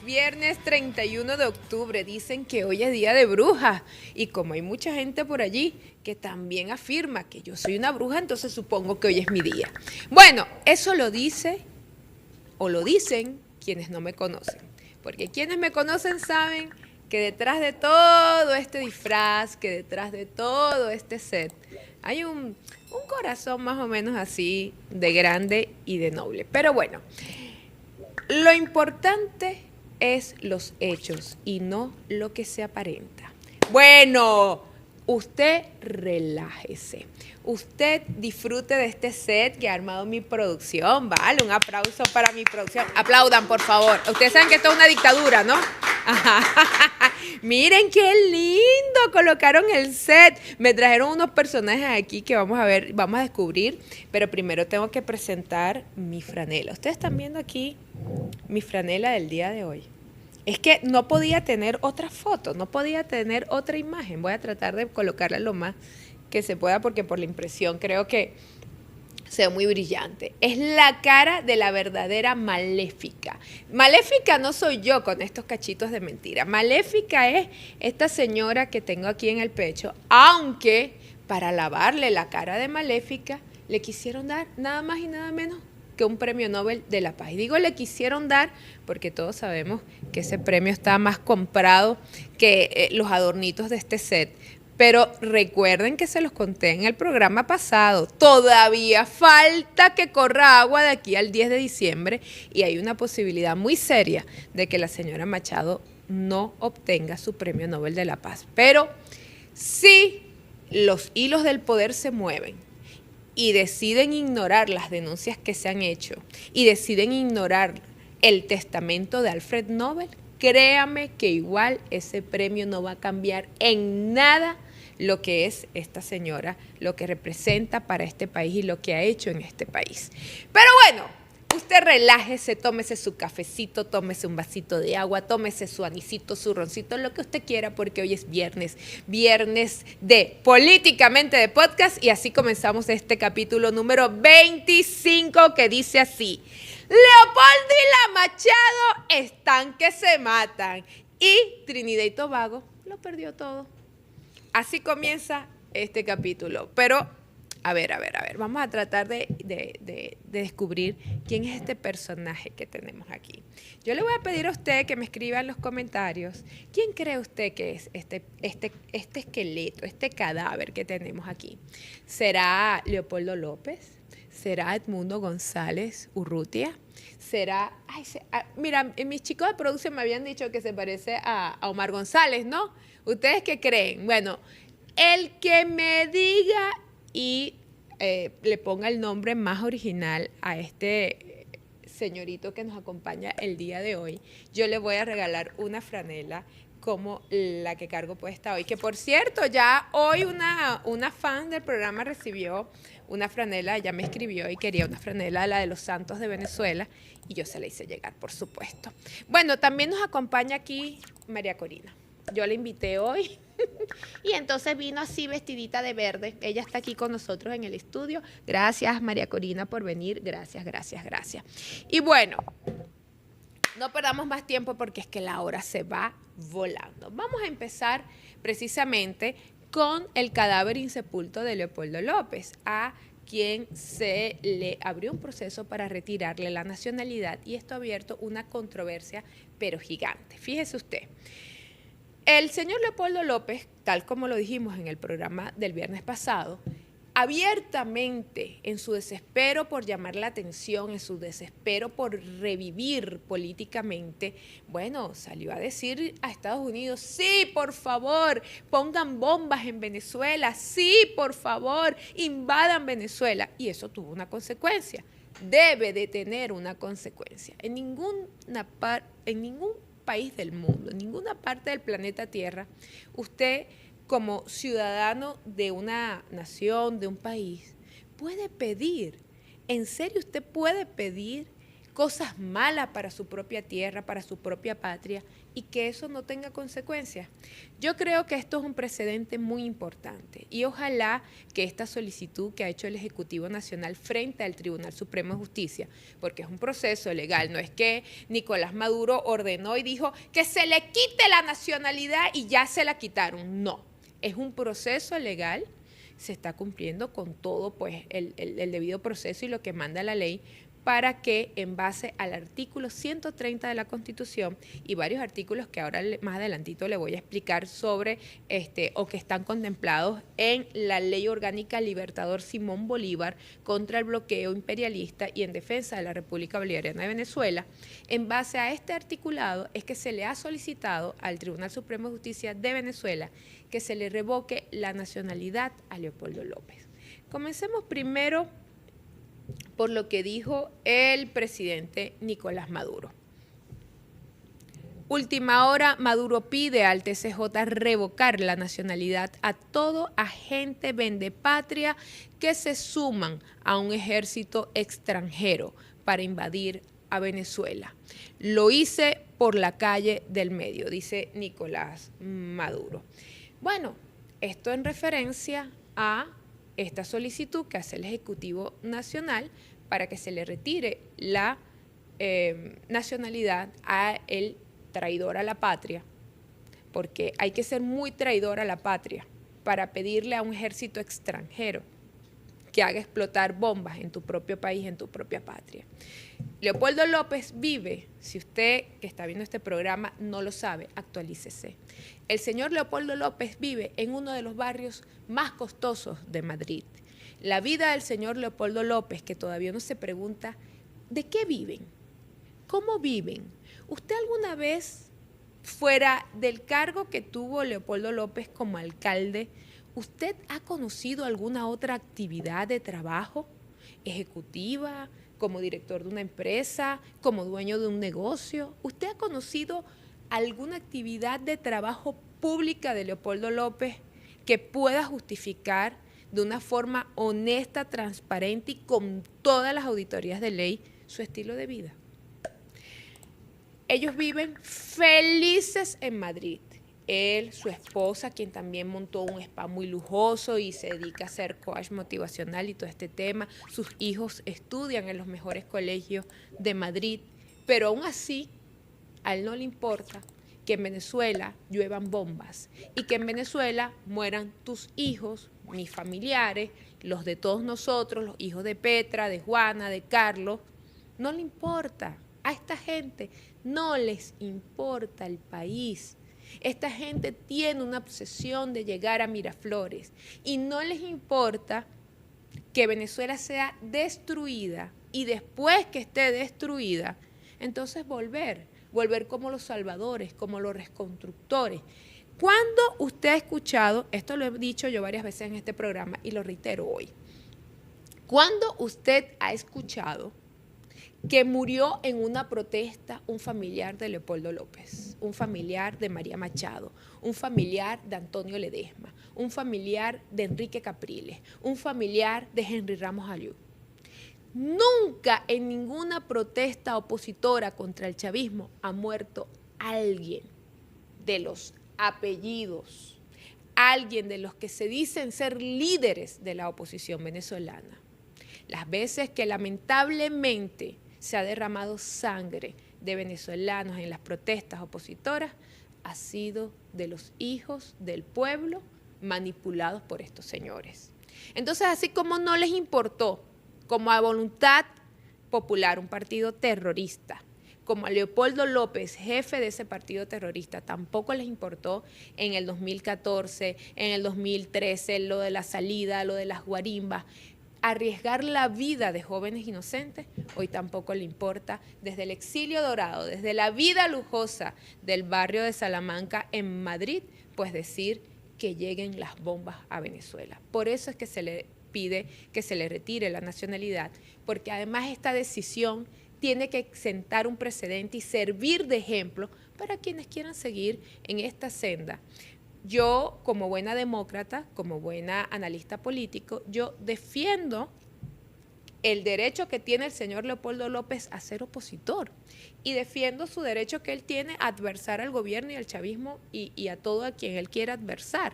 viernes 31 de octubre. Dicen que hoy es día de brujas. Y como hay mucha gente por allí que también afirma que yo soy una bruja, entonces supongo que hoy es mi día. Bueno, eso lo dice o lo dicen quienes no me conocen. Porque quienes me conocen saben que detrás de todo este disfraz, que detrás de todo este set, hay un corazón más o menos así de grande y de noble. Pero bueno, lo importante es los hechos y no lo que se aparenta. Bueno, usted relájese. Usted disfrute de este set que ha armado mi producción, ¿vale? Un aplauso para mi producción. Aplaudan, por favor. Ustedes saben que esto es una dictadura, ¿no? Miren qué lindo colocaron el set. Me trajeron unos personajes aquí que vamos a ver, vamos a descubrir, pero primero tengo que presentar mi franela. Ustedes están viendo aquí mi franela del día de hoy. Es que no podía tener otra foto, no podía tener otra imagen. Voy a tratar de colocarla lo más que se pueda porque por la impresión creo que se ve muy brillante. Es la cara de la verdadera maléfica. Maléfica no soy yo con estos cachitos de mentira. Maléfica es esta señora que tengo aquí en el pecho, aunque para lavarle la cara de maléfica le quisieron dar nada más y nada menos que un premio Nobel de la Paz. Y digo le quisieron dar porque todos sabemos que ese premio está más comprado que los adornitos de este set. Pero recuerden que se los conté en el programa pasado, todavía falta que corra agua de aquí al 10 de diciembre y hay una posibilidad muy seria de que la señora Machado no obtenga su premio Nobel de la Paz. Pero si los hilos del poder se mueven y deciden ignorar las denuncias que se han hecho y deciden ignorar el testamento de Alfred Nobel, créame que igual ese premio no va a cambiar en nada lo que es esta señora, lo que representa para este país y lo que ha hecho en este país. Pero bueno, usted relájese, tómese su cafecito, tómese un vasito de agua, tómese su anisito, su roncito, lo que usted quiera, porque hoy es viernes, viernes de Políticamente de Podcast, y así comenzamos este capítulo número 25 que dice así: Leopoldo y la Machado están que se matan y Trinidad y Tobago lo perdió todo. Así comienza este capítulo, pero a ver, vamos a tratar de descubrir quién es este personaje que tenemos aquí. Yo le voy a pedir a usted que me escriba en los comentarios quién cree usted que es este esqueleto, este cadáver que tenemos aquí. ¿Será Leopoldo López? ¿Será Edmundo González Urrutia? ¿Será? Mira, mis chicos de producción me habían dicho que se parece a Omar González, ¿no? ¿Ustedes qué creen? Bueno, el que me diga y le ponga el nombre más original a este señorito que nos acompaña el día de hoy, yo le voy a regalar una franela como la que cargo puesta hoy. Que por cierto, ya hoy una fan del programa recibió una franela, ella me escribió y quería una franela, la de los Santos de Venezuela, y yo se la hice llegar, por supuesto. Bueno, también nos acompaña aquí María Corina. Yo la invité hoy y entonces vino así vestidita de verde. Ella está aquí con nosotros en el estudio. Gracias, María Corina, por venir. Gracias. Y bueno, no perdamos más tiempo porque es que la hora se va volando. Vamos a empezar precisamente con el cadáver insepulto de Leopoldo López, a quien se le abrió un proceso para retirarle la nacionalidad, y esto ha abierto una controversia pero gigante. Fíjese usted. El señor Leopoldo López, tal como lo dijimos en el programa del viernes pasado, abiertamente, en su desespero por llamar la atención, en su desespero por revivir políticamente, bueno, salió a decir a Estados Unidos: sí, por favor, pongan bombas en Venezuela, sí, por favor, invadan Venezuela. Y eso tuvo una consecuencia, debe de tener una consecuencia. En ningún país del mundo, en ninguna parte del planeta Tierra, usted como ciudadano de una nación, de un país, puede pedir, en serio usted puede pedir cosas malas para su propia tierra, para su propia patria, y que eso no tenga consecuencias. Yo creo que esto es un precedente muy importante y ojalá que esta solicitud que ha hecho el Ejecutivo Nacional frente al Tribunal Supremo de Justicia, porque es un proceso legal, no es que Nicolás Maduro ordenó y dijo que se le quite la nacionalidad y ya se la quitaron, no, es un proceso legal, se está cumpliendo con todo pues el debido proceso y lo que manda la ley, para que en base al artículo 130 de la Constitución y varios artículos que ahora más adelantito le voy a explicar sobre o que están contemplados en la Ley Orgánica Libertador Simón Bolívar contra el bloqueo imperialista y en defensa de la República Bolivariana de Venezuela, en base a este articulado es que se le ha solicitado al Tribunal Supremo de Justicia de Venezuela que se le revoque la nacionalidad a Leopoldo López. Comencemos primero por lo que dijo el presidente Nicolás Maduro. Última hora, Maduro pide al TCJ revocar la nacionalidad a todo agente vendepatria que se suman a un ejército extranjero para invadir a Venezuela. Lo hice por la calle del medio, dice Nicolás Maduro. Bueno, esto en referencia a esta solicitud que hace el Ejecutivo Nacional para que se le retire la nacionalidad a el traidor a la patria, porque hay que ser muy traidor a la patria para pedirle a un ejército extranjero que haga explotar bombas en tu propio país, en tu propia patria. Leopoldo López vive, si usted que está viendo este programa no lo sabe, actualícese. El señor Leopoldo López vive en uno de los barrios más costosos de Madrid. La vida del señor Leopoldo López, que todavía no se pregunta, ¿de qué viven? ¿Cómo viven? ¿Usted alguna vez, fuera del cargo que tuvo Leopoldo López como alcalde, usted ha conocido alguna otra actividad de trabajo ejecutiva, como director de una empresa, como dueño de un negocio? ¿Usted ha conocido alguna actividad de trabajo pública de Leopoldo López que pueda justificar de una forma honesta, transparente y con todas las auditorías de ley su estilo de vida? Ellos viven felices en Madrid. Él, su esposa, quien también montó un spa muy lujoso y se dedica a hacer coach motivacional y todo este tema. Sus hijos estudian en los mejores colegios de Madrid, pero aún así, a él no le importa que en Venezuela lluevan bombas y que en Venezuela mueran tus hijos, mis familiares, los de todos nosotros, los hijos de Petra, de Juana, de Carlos. No le importa. A esta gente no les importa el país. Esta gente tiene una obsesión de llegar a Miraflores y no les importa que Venezuela sea destruida y después que esté destruida, entonces volver como los salvadores, como los reconstructores. ¿Cuándo usted ha escuchado, esto lo he dicho yo varias veces en este programa y lo reitero hoy, cuándo usted ha escuchado que murió en una protesta un familiar de Leopoldo López, un familiar de María Machado, un familiar de Antonio Ledesma, un familiar de Enrique Capriles, un familiar de Henry Ramos Ayú? Nunca en ninguna protesta opositora contra el chavismo ha muerto alguien de los apellidos, alguien de los que se dicen ser líderes de la oposición venezolana. Las veces que lamentablemente se ha derramado sangre de venezolanos en las protestas opositoras, ha sido de los hijos del pueblo manipulados por estos señores. Entonces, así como no les importó, como a Voluntad Popular, un partido terrorista, como a Leopoldo López, jefe de ese partido terrorista, tampoco les importó en el 2014, en el 2013, lo de la salida, lo de las guarimbas, arriesgar la vida de jóvenes inocentes, hoy tampoco le importa, desde el exilio dorado, desde la vida lujosa del barrio de Salamanca en Madrid, pues decir que lleguen las bombas a Venezuela. Por eso es que se le pide que se le retire la nacionalidad, porque además esta decisión tiene que sentar un precedente y servir de ejemplo para quienes quieran seguir en esta senda. Yo, como buena demócrata, como buena analista político, yo defiendo el derecho que tiene el señor Leopoldo López a ser opositor y defiendo su derecho que él tiene a adversar al gobierno y al chavismo y a todo a quien él quiera adversar.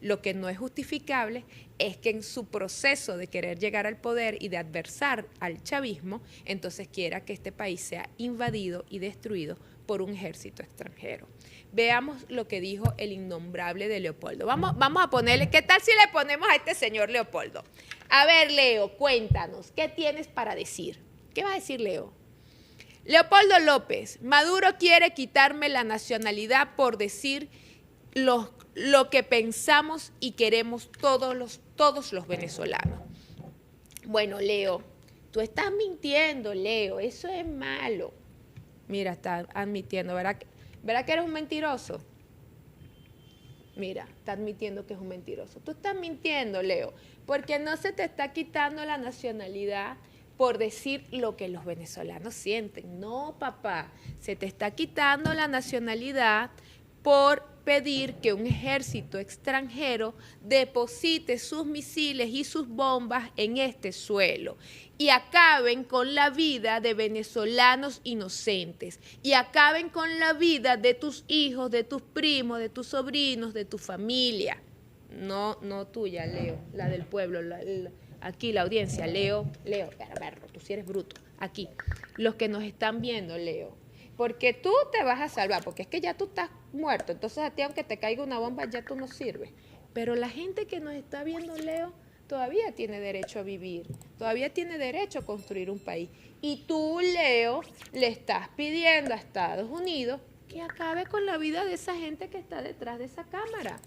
Lo que no es justificable es que en su proceso de querer llegar al poder y de adversar al chavismo, entonces quiera que este país sea invadido y destruido por un ejército extranjero. Veamos lo que dijo el innombrable de Leopoldo. Vamos a ponerle, ¿qué tal si le ponemos a este señor Leopoldo? A ver, Leo, cuéntanos, ¿qué tienes para decir? ¿Qué va a decir Leo? Leopoldo López, Maduro quiere quitarme la nacionalidad por decir lo que pensamos y queremos todos los venezolanos. Bueno, Leo, tú estás mintiendo, Leo, eso es malo. Mira, está admitiendo, ¿verdad que eres un mentiroso? Mira, está admitiendo que es un mentiroso. Tú estás mintiendo, Leo, porque no se te está quitando la nacionalidad por decir lo que los venezolanos sienten. No, papá, se te está quitando la nacionalidad por pedir que un ejército extranjero deposite sus misiles y sus bombas en este suelo y acaben con la vida de venezolanos inocentes y acaben con la vida de tus hijos, de tus primos, de tus sobrinos, de tu familia. No tuya, Leo, la del pueblo, aquí la audiencia, Leo, perro, tú sí eres bruto, aquí, los que nos están viendo, Leo. Porque tú te vas a salvar, porque es que ya tú estás muerto, entonces a ti aunque te caiga una bomba ya tú no sirves. Pero la gente que nos está viendo, Leo, todavía tiene derecho a vivir, todavía tiene derecho a construir un país. Y tú, Leo, le estás pidiendo a Estados Unidos que acabe con la vida de esa gente que está detrás de esa cámara.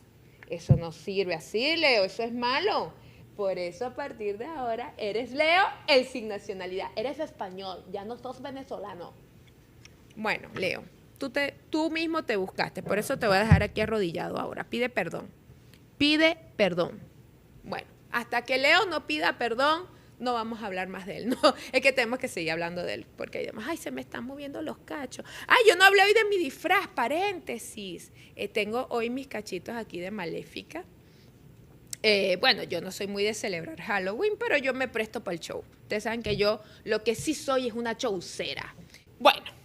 Eso no sirve así, Leo, eso es malo. Por eso a partir de ahora eres, Leo, el sin nacionalidad, eres español, ya no sos venezolano. Bueno, Leo, tú mismo te buscaste, por eso te voy a dejar aquí arrodillado ahora. Pide perdón. Pide perdón. Bueno, hasta que Leo no pida perdón, no vamos a hablar más de él. No, es que tenemos que seguir hablando de él, porque además, ay, se me están moviendo los cachos. Ay, yo no hablé hoy de mi disfraz, paréntesis. Tengo hoy mis cachitos aquí de Maléfica. Bueno, yo no soy muy de celebrar Halloween, pero yo me presto para el show. Ustedes saben que yo lo que sí soy es una showcera. Bueno.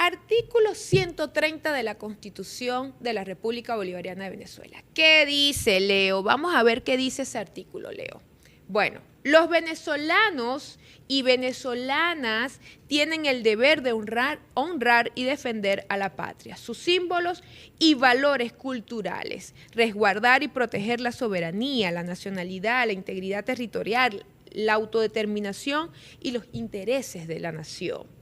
Artículo 130 de la Constitución de la República Bolivariana de Venezuela. ¿Qué dice, Leo? Vamos a ver qué dice ese artículo, Leo. Bueno, los venezolanos y venezolanas tienen el deber de honrar y defender a la patria, sus símbolos y valores culturales, resguardar y proteger la soberanía, la nacionalidad, la integridad territorial, la autodeterminación y los intereses de la nación.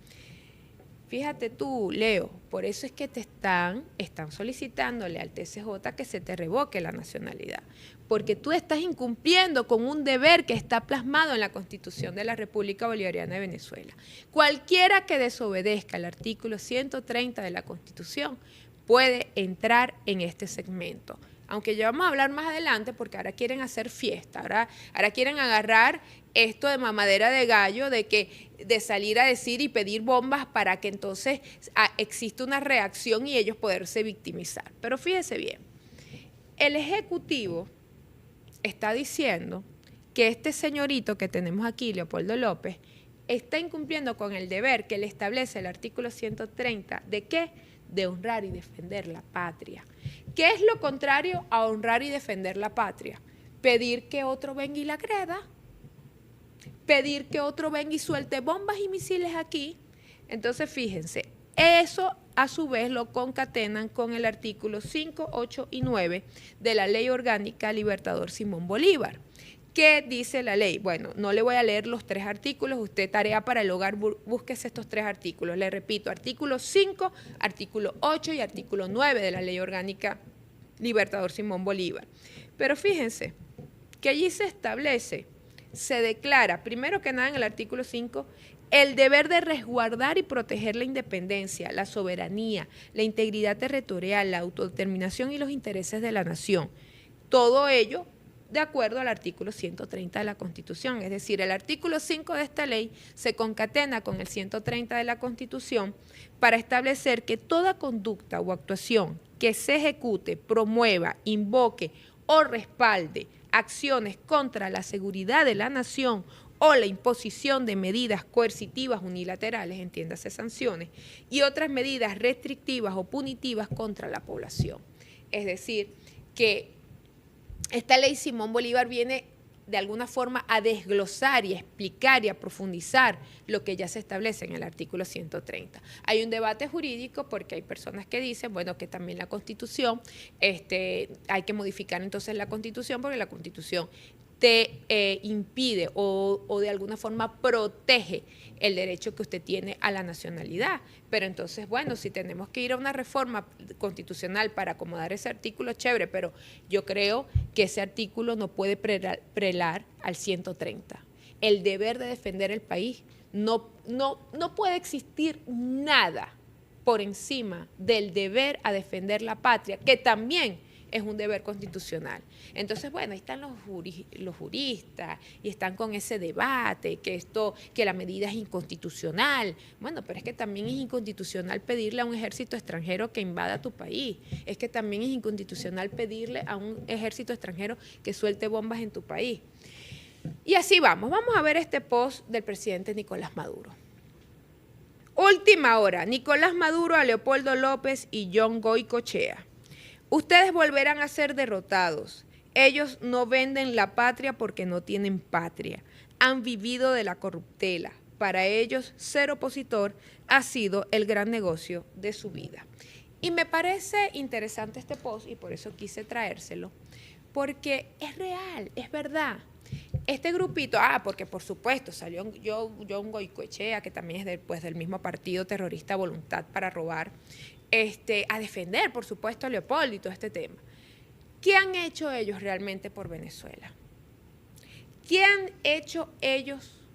Fíjate tú, Leo, por eso es que están solicitándole al TCJ que se te revoque la nacionalidad, porque tú estás incumpliendo con un deber que está plasmado en la Constitución de la República Bolivariana de Venezuela. Cualquiera que desobedezca el artículo 130 de la Constitución puede entrar en este segmento. Aunque ya vamos a hablar más adelante porque ahora quieren hacer fiesta, ahora quieren agarrar esto de mamadera de gallo, de salir a decir y pedir bombas para que entonces exista una reacción y ellos poderse victimizar. Pero fíjese bien, el Ejecutivo está diciendo que este señorito que tenemos aquí, Leopoldo López, está incumpliendo con el deber que le establece el artículo 130, ¿de qué? De honrar y defender la patria. ¿Qué es lo contrario a honrar y defender la patria? Pedir que otro venga y la agreda, pedir que otro venga y suelte bombas y misiles aquí. Entonces, fíjense, eso a su vez lo concatenan con el artículo 5, 8 y 9 de la Ley Orgánica Libertador Simón Bolívar. ¿Qué dice la ley? Bueno, no le voy a leer los 3 artículos, usted tarea para el hogar, búsquese estos 3 artículos. Le repito, artículo 5, artículo 8 y artículo 9 de la Ley Orgánica Libertador Simón Bolívar. Pero fíjense que allí se establece, se declara, primero que nada en el artículo 5, el deber de resguardar y proteger la independencia, la soberanía, la integridad territorial, la autodeterminación y los intereses de la nación. Todo ello de acuerdo al artículo 130 de la Constitución. Es decir, el artículo 5 de esta ley se concatena con el 130 de la Constitución para establecer que toda conducta o actuación que se ejecute, promueva, invoque o respalde acciones contra la seguridad de la nación o la imposición de medidas coercitivas unilaterales, entiéndase sanciones, y otras medidas restrictivas o punitivas contra la población. Es decir, que esta ley Simón Bolívar viene de alguna forma a desglosar y a explicar y a profundizar lo que ya se establece en el artículo 130. Hay un debate jurídico porque hay personas que dicen, bueno, que también la Constitución, hay que modificar entonces la Constitución porque la Constitución te impide o de alguna forma protege el derecho que usted tiene a la nacionalidad. Pero entonces, bueno, si tenemos que ir a una reforma constitucional para acomodar ese artículo, chévere, pero yo creo que ese artículo no puede prelar al 130. El deber de defender el país no puede existir nada por encima del deber a defender la patria, que también es un deber constitucional. Entonces, bueno, ahí están los juristas y están con ese debate, que la medida es inconstitucional. Bueno, pero es que también es inconstitucional pedirle a un ejército extranjero que invada tu país. Es que también es inconstitucional pedirle a un ejército extranjero que suelte bombas en tu país. Y así vamos. Vamos a ver este post del presidente Nicolás Maduro. Última hora. Nicolás Maduro a Leopoldo López y John Goycochea. Ustedes volverán a ser derrotados. Ellos no venden la patria porque no tienen patria. Han vivido de la corruptela. Para ellos, ser opositor ha sido el gran negocio de su vida. Y me parece interesante este post y por eso quise traérselo, porque es real, es verdad. Este grupito, porque por supuesto salió John Goycochea, que también es del mismo partido terrorista Voluntad para Robar, a defender, por supuesto, a Leopoldo y todo este tema. ¿Qué han hecho ellos realmente por Venezuela? ¿Qué han hecho ellos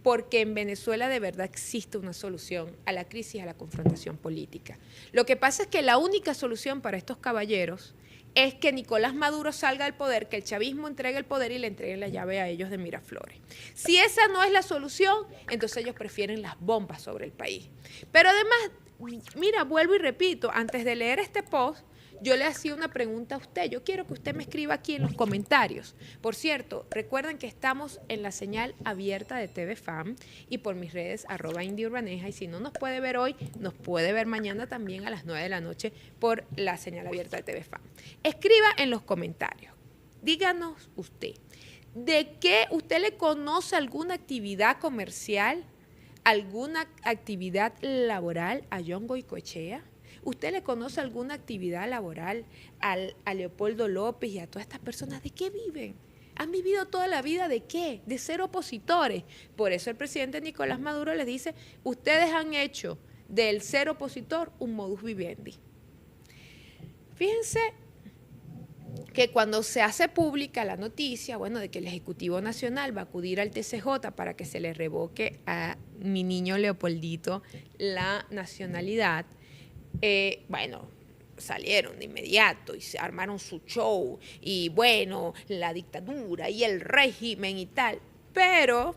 porque en Venezuela de verdad existe una solución a la crisis, a la confrontación política? Lo que pasa es que la única solución para estos caballeros es que Nicolás Maduro salga del poder, que el chavismo entregue el poder y le entreguen la llave a ellos de Miraflores. Si esa no es la solución, entonces ellos prefieren las bombas sobre el país. Pero además, mira, vuelvo y repito, antes de leer este post, yo le hacía una pregunta a usted. Yo quiero que usted me escriba aquí en los comentarios. Por cierto, recuerden que estamos en la señal abierta de TV Fam y por mis redes @IndyUrbaneja. Y si no nos puede ver hoy, nos puede ver mañana también a las 9 de la noche por la señal abierta de TV Fam. Escriba en los comentarios. Díganos usted, ¿de qué usted le conoce alguna actividad comercial, alguna actividad laboral a John Goycochea? ¿Usted le conoce alguna actividad laboral a Leopoldo López y a todas estas personas? ¿De qué viven? ¿Han vivido toda la vida de qué? De ser opositores. Por eso el presidente Nicolás Maduro les dice, ustedes han hecho del ser opositor un modus vivendi. Fíjense que cuando se hace pública la noticia, bueno, de que el Ejecutivo Nacional va a acudir al TCJ para que se le revoque a mi niño Leopoldito la nacionalidad, bueno, salieron de inmediato y se armaron su show y bueno, la dictadura y el régimen y tal, pero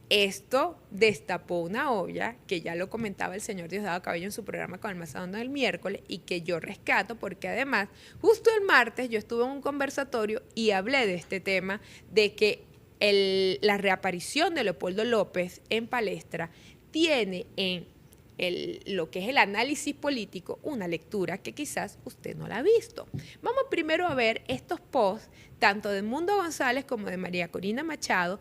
esto destapó una olla que ya lo comentaba el señor Diosdado Cabello en su programa con el Mazadón del miércoles y que yo rescato porque además justo el martes yo estuve en un conversatorio y hablé de este tema de que la reaparición de Leopoldo López en palestra tiene en lo que es el análisis político, una lectura que quizás usted no la ha visto. Vamos primero a ver estos posts, tanto de Edmundo González como de María Corina Machado,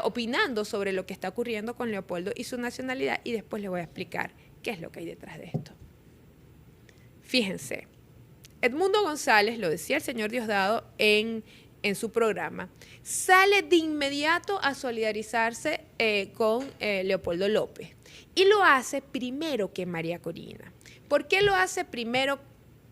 opinando sobre lo que está ocurriendo con Leopoldo y su nacionalidad, y después les voy a explicar qué es lo que hay detrás de esto. Fíjense, Edmundo González, lo decía el señor Diosdado en su programa, sale de inmediato a solidarizarse con Leopoldo López. Y lo hace primero que María Corina. ¿Por qué lo hace primero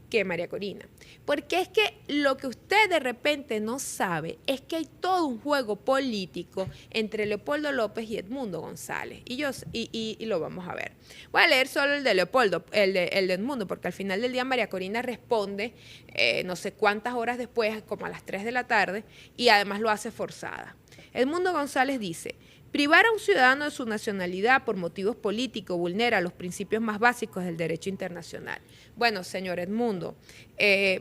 que María Corina? Porque es que lo que usted de repente no sabe es que hay todo un juego político entre Leopoldo López y Edmundo González. Y lo vamos a ver. Voy a leer solo el de Leopoldo, el de Edmundo, porque al final del día María Corina responde no sé cuántas horas después, como a las 3 de la tarde, y además lo hace forzada. Edmundo González dice, Privar a un ciudadano de su nacionalidad por motivos políticos vulnera los principios más básicos del derecho internacional. Bueno, señor Edmundo,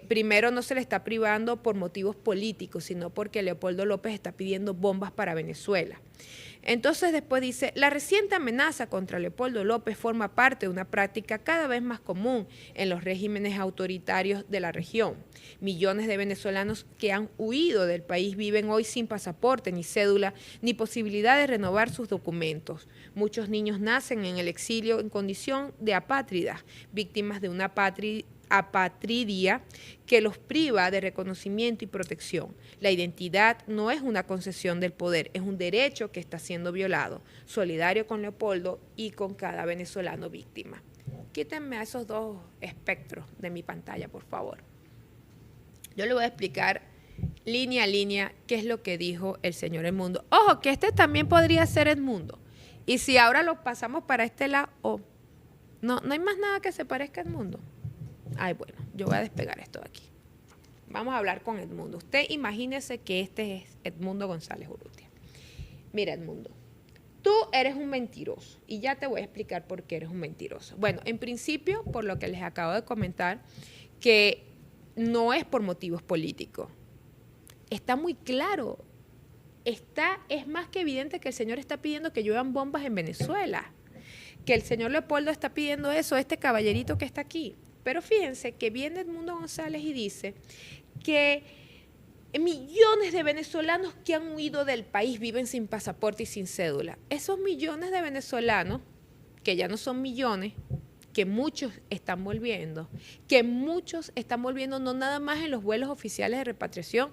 primero no se le está privando por motivos políticos, sino porque Leopoldo López está pidiendo bombas para Venezuela. Entonces después dice, la reciente amenaza contra Leopoldo López forma parte de una práctica cada vez más común en los regímenes autoritarios de la región. Millones de venezolanos que han huido del país viven hoy sin pasaporte, ni cédula, ni posibilidad de renovar sus documentos. Muchos niños nacen en el exilio en condición de apátridas, víctimas de una apatridia que los priva de reconocimiento y protección. La identidad no es una concesión del poder, es un derecho que está siendo violado. Solidario con Leopoldo y con cada venezolano víctima. Quítenme a esos dos espectros de mi pantalla, por favor. Yo le voy a explicar línea a línea qué es lo que dijo el señor Edmundo. Ojo, que este también podría ser Edmundo. Y si ahora lo pasamos para este lado, no hay más nada que se parezca a Edmundo. Ay, bueno, yo voy a despegar esto de aquí. Vamos a hablar con Edmundo. Usted imagínese que este es Edmundo González Urrutia. Mira, Edmundo, tú eres un mentiroso y ya te voy a explicar por qué eres un mentiroso. Bueno, en principio, por lo que les acabo de comentar, que no es por motivos políticos. Está muy claro. Es más que evidente que el señor está pidiendo que lluevan bombas en Venezuela. Que el señor Leopoldo está pidiendo eso, este caballerito que está aquí. Pero fíjense que viene Edmundo González y dice que millones de venezolanos que han huido del país viven sin pasaporte y sin cédula. Esos millones de venezolanos, que ya no son millones, que muchos están volviendo no nada más en los vuelos oficiales de repatriación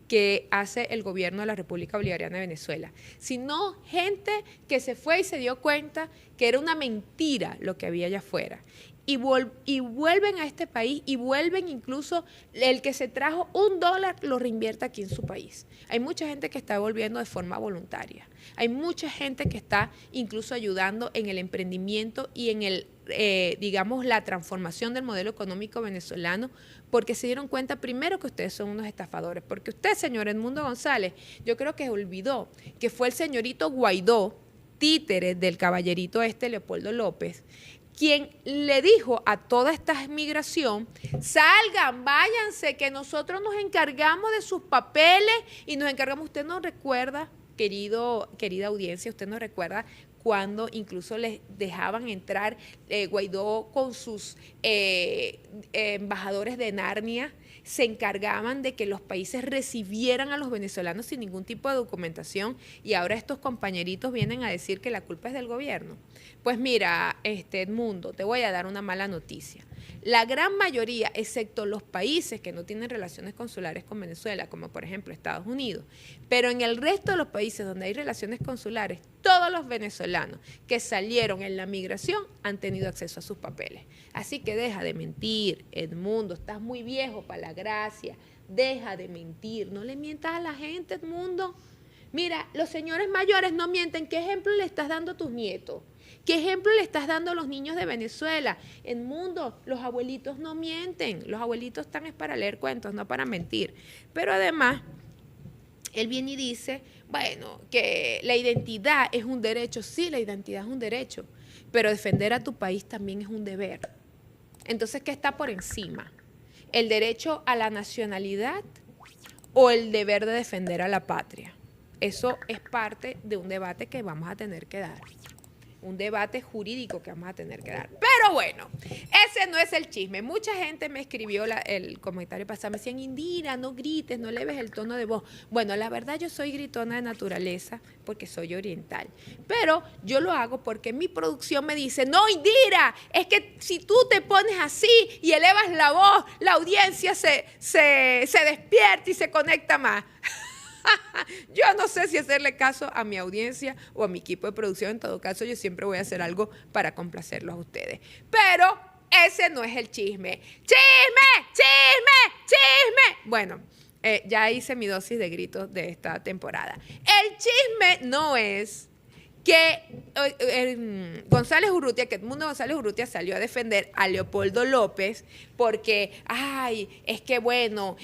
que hace el gobierno de la República Bolivariana de Venezuela, sino gente que se fue y se dio cuenta que era una mentira lo que había allá afuera. Y vuelven a este país y vuelven incluso el que se trajo $1 lo reinvierte aquí en su país. Hay mucha gente que está volviendo de forma voluntaria. Hay mucha gente que está incluso ayudando en el emprendimiento y en el, digamos, la transformación del modelo económico venezolano, porque se dieron cuenta primero que ustedes son unos estafadores. Porque usted, señor Edmundo González, yo creo que olvidó que fue el señorito Guaidó, títere del caballerito Leopoldo López, quien le dijo a toda esta migración, salgan, váyanse, que nosotros nos encargamos de sus papeles y nos encargamos. Usted no recuerda, querida audiencia, usted no recuerda cuando incluso les dejaban entrar Guaidó con sus embajadores de Narnia, se encargaban de que los países recibieran a los venezolanos sin ningún tipo de documentación, y ahora estos compañeritos vienen a decir que la culpa es del gobierno. Pues mira, Edmundo, te voy a dar una mala noticia. La gran mayoría, excepto los países que no tienen relaciones consulares con Venezuela, como por ejemplo Estados Unidos, pero en el resto de los países donde hay relaciones consulares, todos los venezolanos que salieron en la migración han tenido acceso a sus papeles. Así que deja de mentir, Edmundo, estás muy viejo para la gracia, deja de mentir, no le mientas a la gente, Edmundo. Mira, los señores mayores no mienten. ¿Qué ejemplo le estás dando a tus nietos? ¿Qué ejemplo le estás dando a los niños de Venezuela? Edmundo, los abuelitos no mienten. Los abuelitos están es para leer cuentos, no para mentir. Pero además, él viene y dice, bueno, que la identidad es un derecho. Sí, la identidad es un derecho, pero defender a tu país también es un deber. Entonces, ¿qué está por encima? ¿El derecho a la nacionalidad o el deber de defender a la patria? Eso es parte de un debate que vamos a tener que dar. Un debate jurídico que vamos a tener que dar. Pero bueno, ese no es el chisme. Mucha gente me escribió el comentario pasado, me decían, Indira, no grites, no leves el tono de voz. Bueno, la verdad yo soy gritona de naturaleza porque soy oriental. Pero yo lo hago porque mi producción me dice, no, Indira, es que si tú te pones así y elevas la voz, la audiencia se despierta y se conecta más. Yo no sé si hacerle caso a mi audiencia o a mi equipo de producción. En todo caso, yo siempre voy a hacer algo para complacerlos a ustedes. Pero ese no es el chisme. ¡Chisme! ¡Chisme! ¡Chisme! Bueno, ya hice mi dosis de gritos de esta temporada. El chisme no es que González Urrutia, que Edmundo González Urrutia salió a defender a Leopoldo López porque, ay, es que bueno,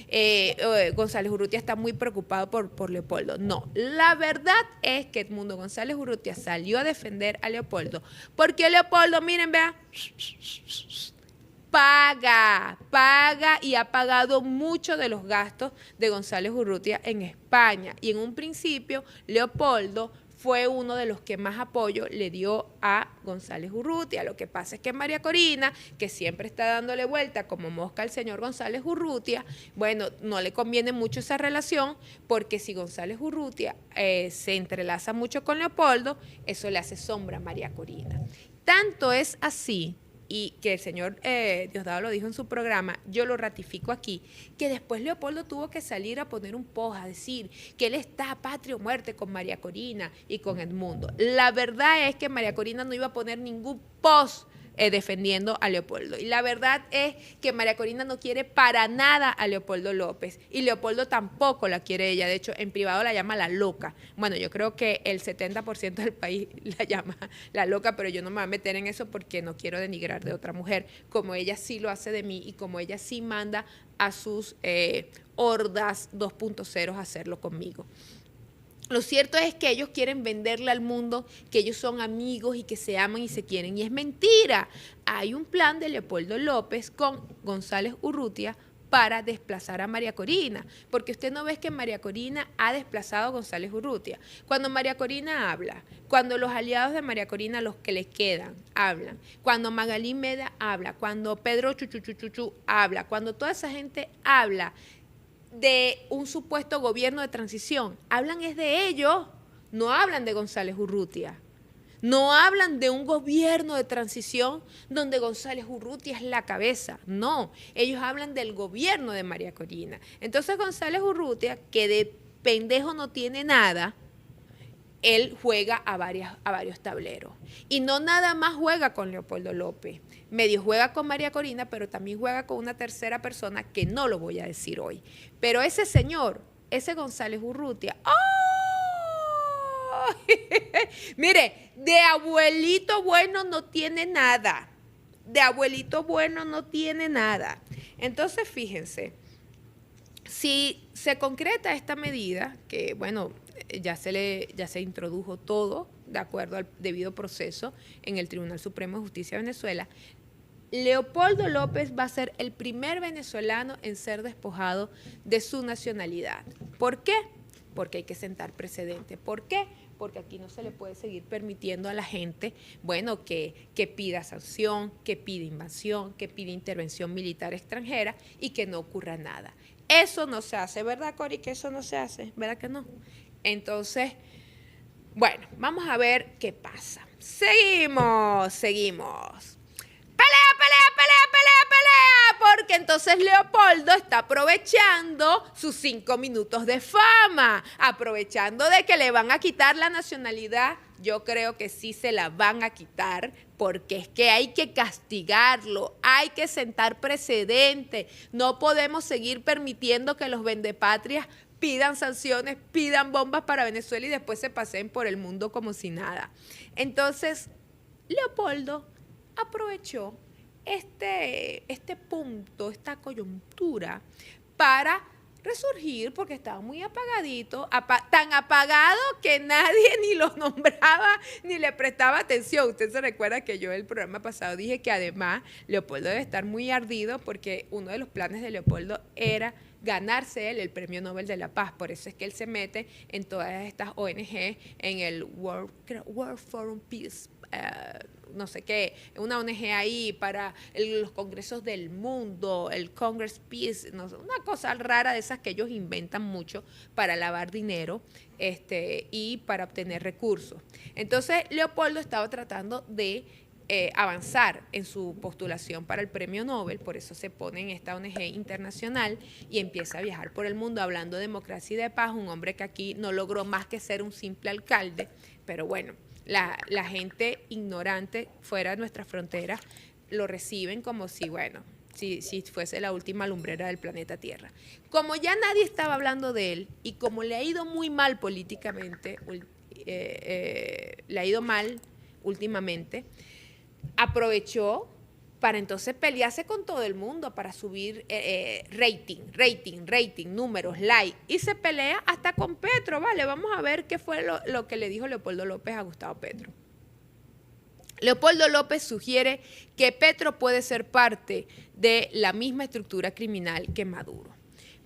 González Urrutia está muy preocupado por Leopoldo. No, la verdad es que Edmundo González Urrutia salió a defender a Leopoldo porque Leopoldo, miren, vean, paga y ha pagado mucho de los gastos de González Urrutia en España. Y en un principio, Leopoldo fue uno de los que más apoyo le dio a González Urrutia. Lo que pasa es que María Corina, que siempre está dándole vuelta como mosca al señor González Urrutia, bueno, no le conviene mucho esa relación, porque si González Urrutia se entrelaza mucho con Leopoldo, eso le hace sombra a María Corina. Tanto es así, y que el señor Diosdado lo dijo en su programa, yo lo ratifico aquí, que después Leopoldo tuvo que salir a poner un post, a decir que él está a patria o muerte con María Corina y con Edmundo. La verdad es que María Corina no iba a poner ningún post defendiendo a Leopoldo. Y la verdad es que María Corina no quiere para nada a Leopoldo López. Y Leopoldo tampoco la quiere ella. De hecho, en privado la llama la loca. Bueno, yo creo que el 70% del país la llama la loca, pero yo no me voy a meter en eso porque no quiero denigrar de otra mujer, como ella sí lo hace de mí y como ella sí manda a sus hordas 2.0 a hacerlo conmigo. Lo cierto es que ellos quieren venderle al mundo que ellos son amigos y que se aman y se quieren. Y es mentira. Hay un plan de Leopoldo López con González Urrutia para desplazar a María Corina. Porque usted no ve que María Corina ha desplazado a González Urrutia. Cuando María Corina habla, cuando los aliados de María Corina, los que le quedan, hablan, cuando Magalí Meda habla, cuando Pedro Chuchuchuchuchu habla, cuando toda esa gente habla de un supuesto gobierno de transición, hablan es de ellos, no hablan de González Urrutia, no hablan de un gobierno de transición donde González Urrutia es la cabeza, no, ellos hablan del gobierno de María Corina. Entonces González Urrutia, que de pendejo no tiene nada, él juega a varios tableros. Y no nada más juega con Leopoldo López, medio juega con María Corina, pero también juega con una tercera persona que no lo voy a decir hoy. Pero ese señor, ese González Urrutia, ¡oh! Mire, de abuelito bueno no tiene nada. De abuelito bueno no tiene nada. Entonces, fíjense, si se concreta esta medida, que bueno, ya se introdujo todo de acuerdo al debido proceso en el Tribunal Supremo de Justicia de Venezuela, Leopoldo López va a ser el primer venezolano en ser despojado de su nacionalidad. ¿Por qué? Porque hay que sentar precedente. ¿Por qué? Porque aquí no se le puede seguir permitiendo a la gente, bueno, que pida sanción, que pida invasión, que pida intervención militar extranjera y que no ocurra nada. Eso no se hace, ¿verdad, Cori? Que eso no se hace, ¿verdad que no? Entonces, bueno, vamos a ver qué pasa. Seguimos. Porque entonces Leopoldo está aprovechando sus 5 minutos de fama, aprovechando de que le van a quitar la nacionalidad. Yo creo que sí se la van a quitar, porque es que hay que castigarlo, hay que sentar precedente. No podemos seguir permitiendo que los vendepatrias pidan sanciones, pidan bombas para Venezuela y después se pasen por el mundo como si nada. Entonces, Leopoldo aprovechó este punto, esta coyuntura, para resurgir, porque estaba muy apagadito, tan apagado que nadie ni lo nombraba ni le prestaba atención. Usted se recuerda que yo en el programa pasado dije que además Leopoldo debe estar muy ardido porque uno de los planes de Leopoldo era ganarse él el Premio Nobel de la Paz. Por eso es que él se mete en todas estas ONG, en el World Forum Peace, no sé qué, una ONG ahí para los congresos del mundo, el Congress Peace, no sé, una cosa rara de esas que ellos inventan mucho para lavar dinero y para obtener recursos. Entonces, Leopoldo estaba tratando de avanzar en su postulación para el Premio Nobel, por eso se pone en esta ONG internacional y empieza a viajar por el mundo hablando de democracia y de paz, un hombre que aquí no logró más que ser un simple alcalde, pero bueno, la gente ignorante fuera de nuestras fronteras lo reciben como si, bueno, si fuese la última lumbrera del planeta Tierra. Como ya nadie estaba hablando de él y como le ha ido muy mal políticamente le ha ido mal últimamente, aprovechó para entonces pelearse con todo el mundo, para subir rating, números, like, y se pelea hasta con Petro, ¿vale? Vamos a ver qué fue lo que le dijo Leopoldo López a Gustavo Petro. Leopoldo López sugiere que Petro puede ser parte de la misma estructura criminal que Maduro.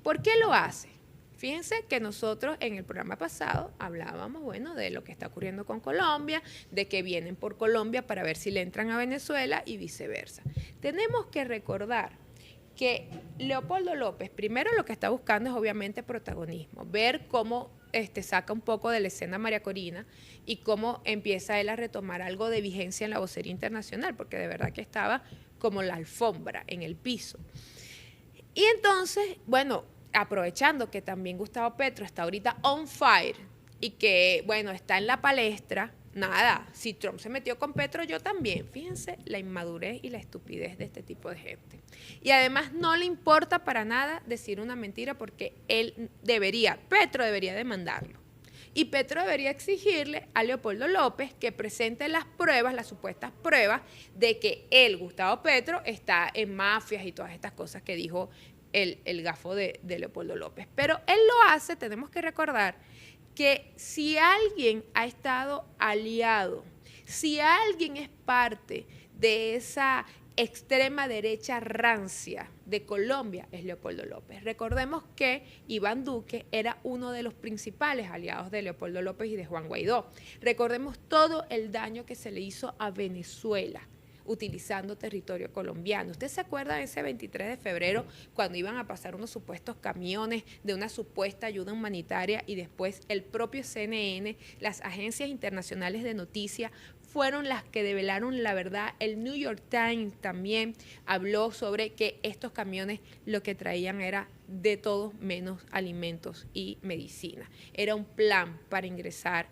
¿Por qué lo hace? Fíjense que nosotros en el programa pasado hablábamos, bueno, de lo que está ocurriendo con Colombia, de que vienen por Colombia para ver si le entran a Venezuela y viceversa. Tenemos que recordar que Leopoldo López, primero lo que está buscando es obviamente protagonismo, ver cómo saca un poco de la escena María Corina y cómo empieza él a retomar algo de vigencia en la vocería internacional, porque de verdad que estaba como la alfombra en el piso. Y entonces, bueno, aprovechando que también Gustavo Petro está ahorita on fire y que, bueno, está en la palestra, nada, si Trump se metió con Petro, yo también. Fíjense la inmadurez y la estupidez de este tipo de gente. Y además no le importa para nada decir una mentira porque Petro debería demandarlo. Y Petro debería exigirle a Leopoldo López que presente las pruebas, las supuestas pruebas de que él, Gustavo Petro, está en mafias y todas estas cosas que dijo el gafo de Leopoldo López. Pero él lo hace, tenemos que recordar, que si alguien ha estado aliado, si alguien es parte de esa extrema derecha rancia de Colombia, es Leopoldo López. Recordemos que Iván Duque era uno de los principales aliados de Leopoldo López y de Juan Guaidó. Recordemos todo el daño que se le hizo a Venezuela utilizando territorio colombiano. ¿Usted se acuerda de ese 23 de febrero cuando iban a pasar unos supuestos camiones de una supuesta ayuda humanitaria y después el propio CNN, las agencias internacionales de noticias fueron las que develaron la verdad? El New York Times también habló sobre que estos camiones lo que traían era de todo menos alimentos y medicina. Era un plan para ingresar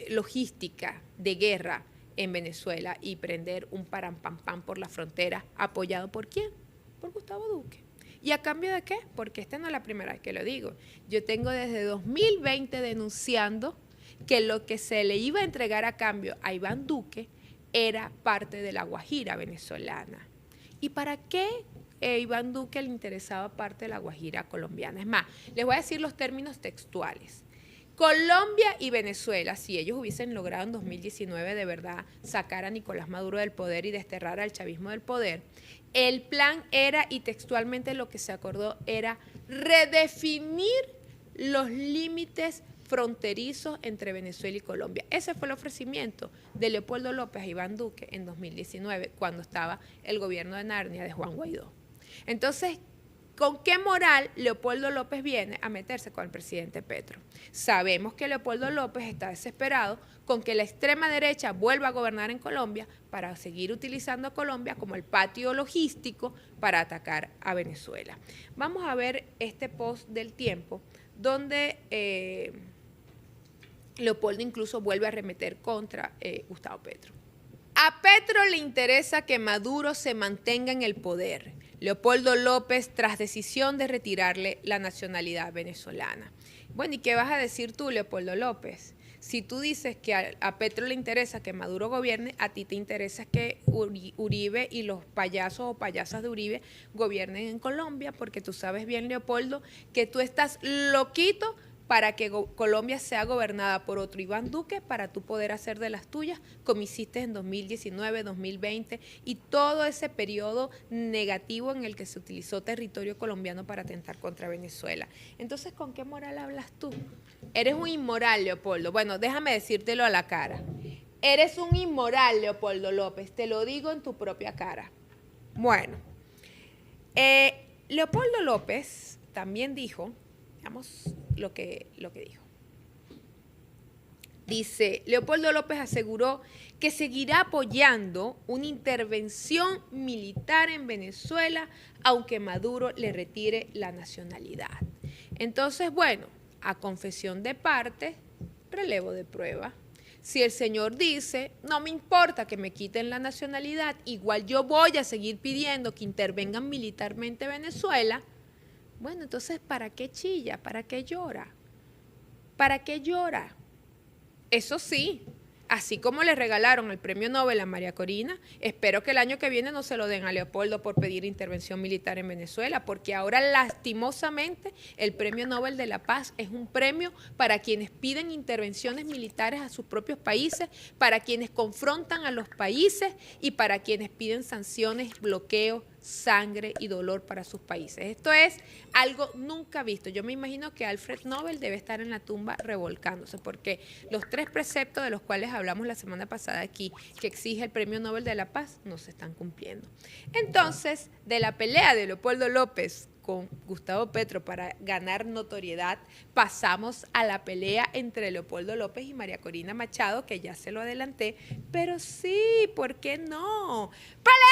logística de guerra en Venezuela y prender un parampampam por la frontera, apoyado ¿por quién? Por Gustavo Duque. ¿Y a cambio de qué? Porque esta no es la primera vez que lo digo. Yo tengo desde 2020 denunciando que lo que se le iba a entregar a cambio a Iván Duque era parte de la Guajira venezolana. ¿Y para qué Iván Duque le interesaba parte de la Guajira colombiana? Es más, les voy a decir los términos textuales. Colombia y Venezuela, si ellos hubiesen logrado en 2019 de verdad sacar a Nicolás Maduro del poder y desterrar al chavismo del poder, el plan era, y textualmente lo que se acordó era redefinir los límites fronterizos entre Venezuela y Colombia. Ese fue el ofrecimiento de Leopoldo López a Iván Duque en 2019, cuando estaba el gobierno de Narnia de Juan Guaidó. Entonces, ¿con qué moral Leopoldo López viene a meterse con el presidente Petro? Sabemos que Leopoldo López está desesperado con que la extrema derecha vuelva a gobernar en Colombia para seguir utilizando a Colombia como el patio logístico para atacar a Venezuela. Vamos a ver este post del Tiempo donde Leopoldo incluso vuelve a arremeter contra Gustavo Petro. A Petro le interesa que Maduro se mantenga en el poder. Leopoldo López tras decisión de retirarle la nacionalidad venezolana. Bueno, ¿y qué vas a decir tú, Leopoldo López? Si tú dices que a Petro le interesa que Maduro gobierne, a ti te interesa que Uribe y los payasos o payasas de Uribe gobiernen en Colombia, porque tú sabes bien, Leopoldo, que tú estás loquito para que Colombia sea gobernada por otro Iván Duque, para tú poder hacer de las tuyas, como hiciste en 2019, 2020 y todo ese periodo negativo en el que se utilizó territorio colombiano para atentar contra Venezuela. Entonces, ¿con qué moral hablas tú? Eres un inmoral, Leopoldo. Bueno, déjame decírtelo a la cara. Eres un inmoral, Leopoldo López. Te lo digo en tu propia cara. Bueno, Leopoldo López también dijo, veamos lo que dijo. Dice, Leopoldo López aseguró que seguirá apoyando una intervención militar en Venezuela, aunque Maduro le retire la nacionalidad. Entonces, bueno, a confesión de parte, relevo de prueba. Si el señor dice, no me importa que me quiten la nacionalidad, igual yo voy a seguir pidiendo que intervengan militarmente Venezuela, bueno, entonces, ¿para qué chilla? ¿Para qué llora? ¿Para qué llora? Eso sí, así como le regalaron el premio Nobel a María Corina, espero que el año que viene no se lo den a Leopoldo por pedir intervención militar en Venezuela, porque ahora lastimosamente el premio Nobel de la Paz es un premio para quienes piden intervenciones militares a sus propios países, para quienes confrontan a los países y para quienes piden sanciones, bloqueos, sangre y dolor para sus países. Esto es algo nunca visto. Yo me imagino que Alfred Nobel debe estar en la tumba revolcándose, porque los 3 preceptos de los cuales hablamos la semana pasada aquí, que exige el Premio Nobel de la Paz, no se están cumpliendo. Entonces, de la pelea de Leopoldo López con Gustavo Petro para ganar notoriedad, pasamos a la pelea entre Leopoldo López y María Corina Machado, que ya se lo adelanté, pero sí, ¿por qué no? Pelea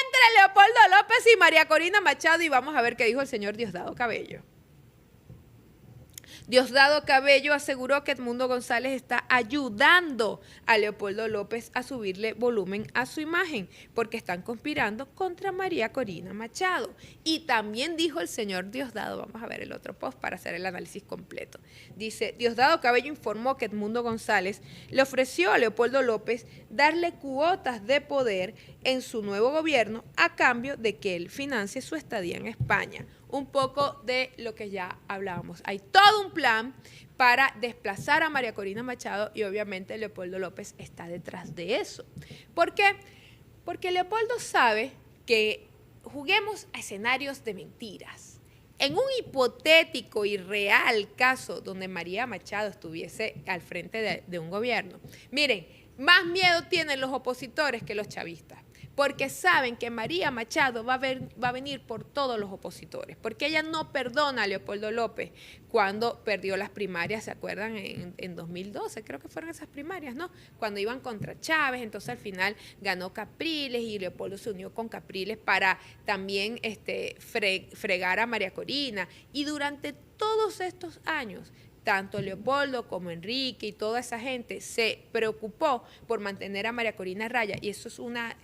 entre Leopoldo López y María Corina Machado, y vamos a ver qué dijo el señor Diosdado Cabello. Diosdado Cabello aseguró que Edmundo González está ayudando a Leopoldo López a subirle volumen a su imagen, porque están conspirando contra María Corina Machado. Y también dijo el señor Diosdado, vamos a ver el otro post para hacer el análisis completo. Dice, Diosdado Cabello informó que Edmundo González le ofreció a Leopoldo López darle cuotas de poder en su nuevo gobierno a cambio de que él financie su estadía en España. Un poco de lo que ya hablábamos. Hay todo un plan para desplazar a María Corina Machado y obviamente Leopoldo López está detrás de eso. ¿Por qué? Porque Leopoldo sabe que juguemos a escenarios de mentiras. En un hipotético y real caso donde María Machado estuviese al frente de un gobierno, miren, más miedo tienen los opositores que los chavistas, porque saben que María Machado va a venir por todos los opositores, porque ella no perdona a Leopoldo López cuando perdió las primarias, ¿se acuerdan? En 2012, creo que fueron esas primarias, ¿no? Cuando iban contra Chávez, entonces al final ganó Capriles y Leopoldo se unió con Capriles para también fregar a María Corina. Y durante todos estos años, tanto Leopoldo como Enrique y toda esa gente se preocupó por mantener a María Corina a raya, y eso es una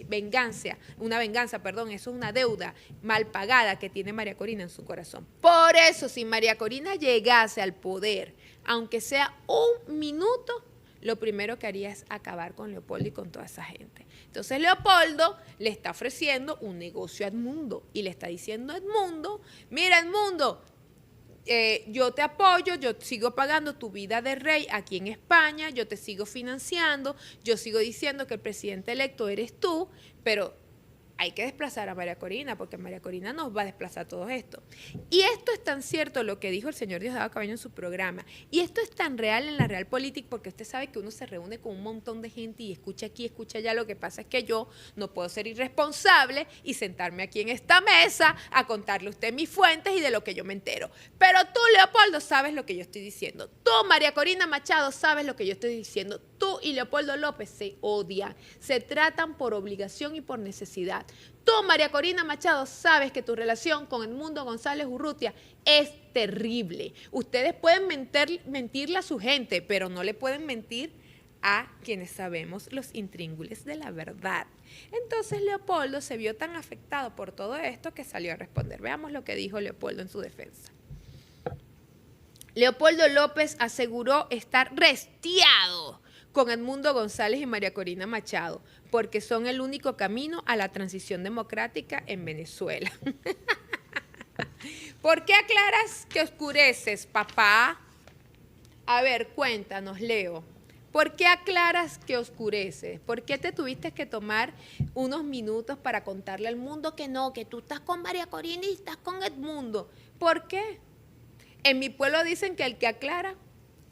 venganza, eso es una deuda mal pagada que tiene María Corina en su corazón. Por eso, si María Corina llegase al poder, aunque sea un minuto, lo primero que haría es acabar con Leopoldo y con toda esa gente. Entonces Leopoldo le está ofreciendo un negocio a Edmundo y le está diciendo a Edmundo, mira Edmundo, yo te apoyo, yo sigo pagando tu vida de rey aquí en España, yo te sigo financiando, yo sigo diciendo que el presidente electo eres tú, pero hay que desplazar a María Corina, porque María Corina nos va a desplazar todo esto. Y esto es tan cierto lo que dijo el señor Diosdado Cabello en su programa, y esto es tan real en la Realpolitik, porque usted sabe que uno se reúne con un montón de gente y escucha aquí, escucha allá. Lo que pasa es que yo no puedo ser irresponsable y sentarme aquí en esta mesa a contarle a usted mis fuentes y de lo que yo me entero. Pero tú, Leopoldo, sabes lo que yo estoy diciendo. Tú, María Corina Machado, sabes lo que yo estoy diciendo. Tú y Leopoldo López se odian, se tratan por obligación y por necesidad. Tú, María Corina Machado, sabes que tu relación con Edmundo González Urrutia es terrible. Ustedes pueden mentirle a su gente, pero no le pueden mentir a quienes sabemos los intríngulis de la verdad. Entonces Leopoldo se vio tan afectado por todo esto que salió a responder. Veamos lo que dijo Leopoldo en su defensa. Leopoldo López aseguró estar restiado con Edmundo González y María Corina Machado, porque son el único camino a la transición democrática en Venezuela. ¿Por qué aclaras que oscureces, papá? A ver, cuéntanos, Leo. ¿Por qué aclaras que oscureces? ¿Por qué te tuviste que tomar unos minutos para contarle al mundo que no, que tú estás con María Corina y estás con Edmundo? ¿Por qué? En mi pueblo dicen que el que aclara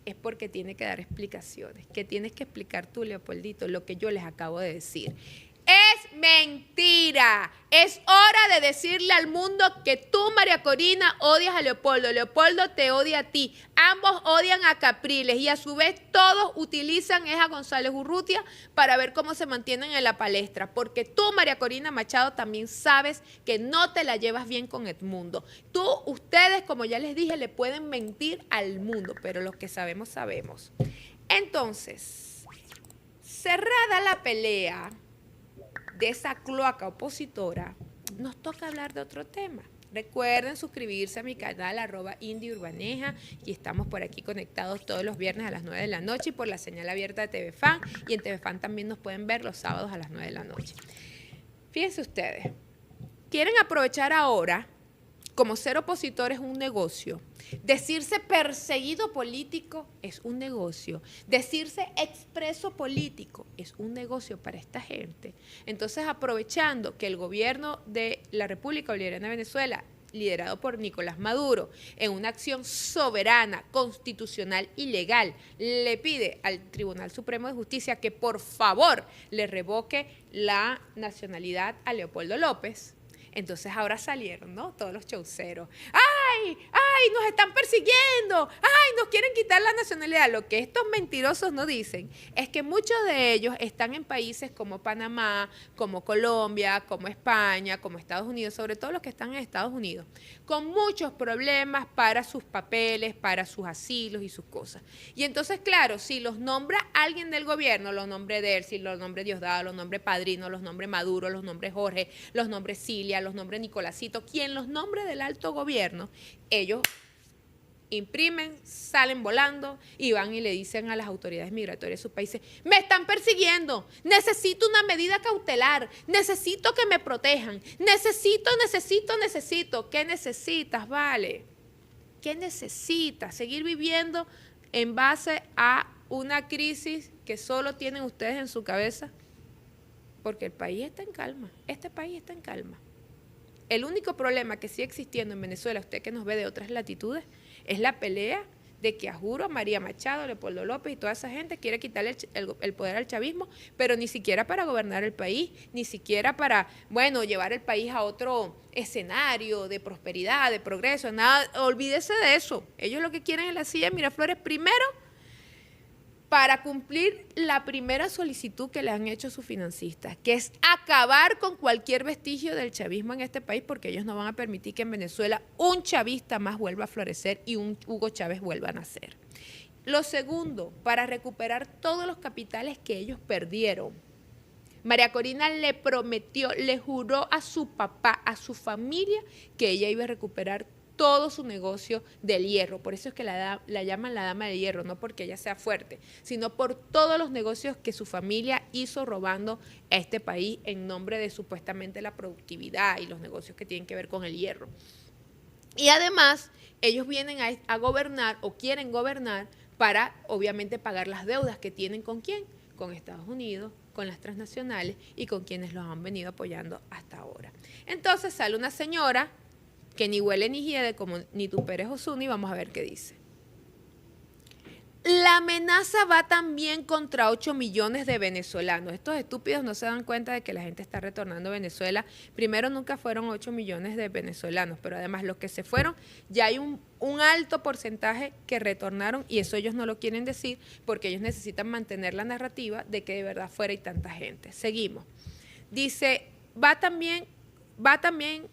es porque tiene que dar explicaciones, que tienes que explicar tú, Leopoldito, lo que yo les acabo de decir. Es mentira. Es hora de decirle al mundo que tú, María Corina, odias a Leopoldo. Leopoldo te odia a ti. Ambos odian a Capriles y a su vez todos utilizan a González Urrutia para ver cómo se mantienen en la palestra. Porque tú, María Corina Machado, también sabes que no te la llevas bien con Edmundo. Ustedes, como ya les dije, le pueden mentir al mundo, pero los que sabemos, sabemos. Entonces, cerrada la pelea de esa cloaca opositora, nos toca hablar de otro tema. Recuerden suscribirse a mi canal @IndyUrbaneja y estamos por aquí conectados todos los viernes a las 9 de la noche y por la señal abierta de TV Fan, y en TV Fan también nos pueden ver los sábados a las 9 de la noche. Fíjense ustedes, quieren aprovechar ahora, como ser opositor es un negocio, decirse perseguido político es un negocio, decirse expreso político es un negocio para esta gente. Entonces, aprovechando que el gobierno de la República Bolivariana de Venezuela, liderado por Nicolás Maduro, en una acción soberana, constitucional y legal, le pide al Tribunal Supremo de Justicia que por favor le revoque la nacionalidad a Leopoldo López. Entonces ahora salieron, ¿no? Todos los chauceros. ¡Ay! ¡Ay! ¡Nos están persiguiendo! ¡Ay! ¡Nos quieren quitar la nacionalidad! Lo que estos mentirosos no dicen es que muchos de ellos están en países como Panamá, como Colombia, como España, como Estados Unidos, sobre todo los que están en Estados Unidos, con muchos problemas para sus papeles, para sus asilos y sus cosas. Y entonces, claro, si los nombra alguien del gobierno, los nombres Delcy, los nombres Diosdado, los nombres Padrino, los nombres Maduro, los nombres Jorge, los nombres Cilia, los nombres Nicolásito, quien los nombre del alto gobierno, ellos imprimen, salen volando y van y le dicen a las autoridades migratorias de sus países: me están persiguiendo, necesito una medida cautelar, necesito que me protejan, necesito. ¿Qué necesitas, vale? ¿Qué necesitas? ¿Seguir viviendo en base a una crisis que solo tienen ustedes en su cabeza? Porque el país está en calma, este país está en calma. El único problema que sigue existiendo en Venezuela, usted que nos ve de otras latitudes, es la pelea de que a juro María Machado, Leopoldo López y toda esa gente quiere quitarle el poder al chavismo, pero ni siquiera para gobernar el país, ni siquiera para, bueno, llevar el país a otro escenario de prosperidad, de progreso, nada, olvídese de eso. Ellos lo que quieren es la silla de Miraflores primero para cumplir la primera solicitud que le han hecho sus financistas, que es acabar con cualquier vestigio del chavismo en este país, porque ellos no van a permitir que en Venezuela un chavista más vuelva a florecer y un Hugo Chávez vuelva a nacer. Lo segundo, para recuperar todos los capitales que ellos perdieron. María Corina le prometió, le juró a su papá, a su familia, que ella iba a recuperar todo su negocio del hierro. Por eso es que la llaman la dama del hierro, no porque ella sea fuerte, sino por todos los negocios que su familia hizo robando a este país en nombre de supuestamente la productividad y los negocios que tienen que ver con el hierro. Y además, ellos vienen a gobernar o quieren gobernar para, obviamente, pagar las deudas que tienen ¿con quién? Con Estados Unidos, con las transnacionales y con quienes los han venido apoyando hasta ahora. Entonces sale una señora que ni huele ni hiede como Nitu Pérez Osuna, y vamos a ver qué dice. La amenaza va también contra 8 millones de venezolanos. Estos estúpidos no se dan cuenta de que la gente está retornando a Venezuela. Primero, nunca fueron 8 millones de venezolanos, pero además los que se fueron, ya hay un alto porcentaje que retornaron, y eso ellos no lo quieren decir porque ellos necesitan mantener la narrativa de que de verdad fuera y tanta gente. Seguimos. Dice, va también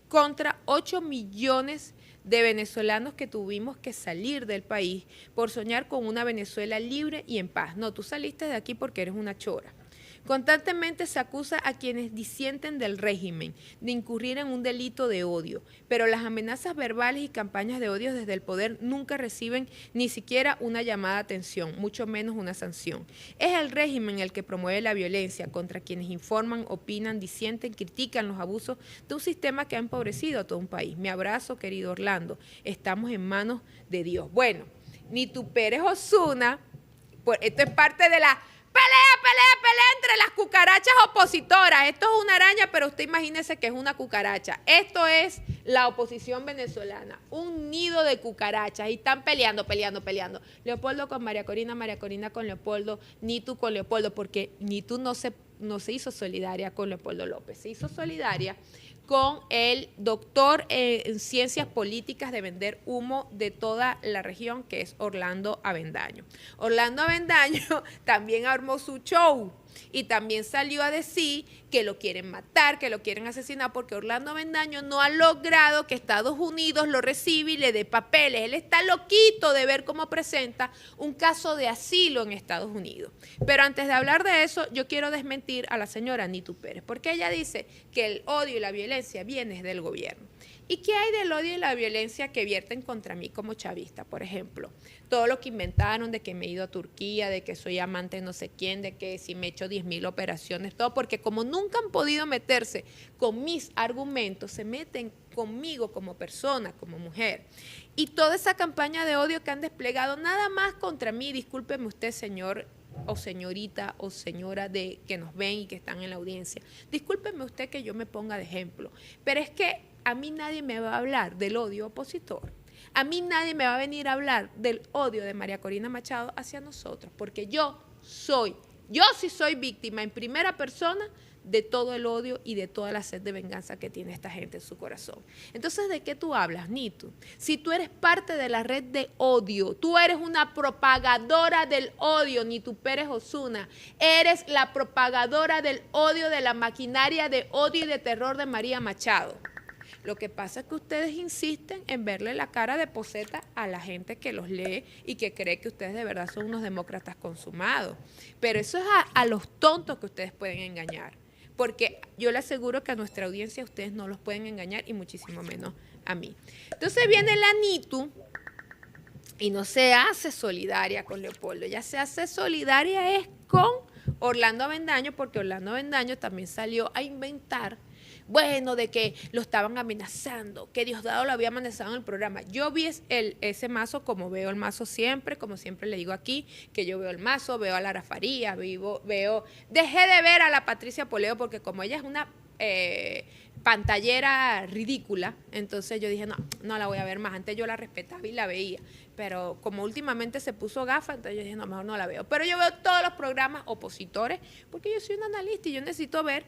contra 8 millones de venezolanos que tuvimos que salir del país por soñar con una Venezuela libre y en paz. No, tú saliste de aquí porque eres una chora. Constantemente se acusa a quienes disienten del régimen de incurrir en un delito de odio, pero las amenazas verbales y campañas de odio desde el poder nunca reciben ni siquiera una llamada de atención, mucho menos una sanción. Es el régimen el que promueve la violencia contra quienes informan, opinan, disienten, critican los abusos de un sistema que ha empobrecido a todo un país. Mi abrazo, querido Orlando. Estamos en manos de Dios. Bueno, Nitu Pérez Osuna, esto es parte de la pelea entre las cucarachas opositoras. Esto es una araña, pero usted imagínese que es una cucaracha. Esto es la oposición venezolana, un nido de cucarachas, y están peleando. Leopoldo con María Corina con Leopoldo, Nitu con Leopoldo, porque Nitu no se hizo solidaria con Leopoldo López, se hizo solidaria con el doctor en ciencias políticas de vender humo de toda la región, que es Orlando Avendaño. Orlando Avendaño también armó su show y también salió a decir que lo quieren matar, que lo quieren asesinar, porque Orlando Avendaño no ha logrado que Estados Unidos lo reciba y le dé papeles. Él está loquito de ver cómo presenta un caso de asilo en Estados Unidos. Pero antes de hablar de eso, yo quiero desmentir a la señora Nitu Pérez, porque ella dice que el odio y la violencia viene del gobierno. ¿Y qué hay del odio y la violencia que vierten contra mí como chavista, por ejemplo? Todo lo que inventaron de que me he ido a Turquía, de que soy amante de no sé quién, de que si me he hecho 10.000 operaciones, todo, porque como nunca han podido meterse con mis argumentos, se meten conmigo como persona, como mujer. Y toda esa campaña de odio que han desplegado, nada más contra mí, discúlpeme usted, señor o señorita o señora de que nos ven y que están en la audiencia, discúlpeme usted que yo me ponga de ejemplo, pero es que a mí nadie me va a hablar del odio opositor. A mí nadie me va a venir a hablar del odio de María Corina Machado hacia nosotros, porque yo sí soy víctima en primera persona de todo el odio y de toda la sed de venganza que tiene esta gente en su corazón. Entonces, ¿de qué tú hablas, Nitu? Si tú eres parte de la red de odio, tú eres una propagadora del odio, Nitu Pérez Osuna, eres la propagadora del odio, de la maquinaria de odio y de terror de María Machado. Lo que pasa es que ustedes insisten en verle la cara de poseta a la gente que los lee y que cree que ustedes de verdad son unos demócratas consumados. Pero eso es a los tontos que ustedes pueden engañar. Porque yo le aseguro que a nuestra audiencia ustedes no los pueden engañar y muchísimo menos a mí. Entonces viene la Nitu y no se hace solidaria con Leopoldo, ella se hace solidaria es con Orlando Avendaño, porque Orlando Avendaño también salió a inventar, bueno, de que lo estaban amenazando, que Diosdado lo había amenazado en el programa. Yo vi ese mazo como veo el mazo siempre, como siempre le digo aquí, que yo veo el mazo, veo a Lara Farías, dejé de ver a la Patricia Poleo, porque como ella es una pantallera ridícula, entonces yo dije, no la voy a ver más. Antes yo la respetaba y la veía, pero como últimamente se puso gafa, entonces yo dije, no, mejor no la veo. Pero yo veo todos los programas opositores, porque yo soy un analista y yo necesito ver,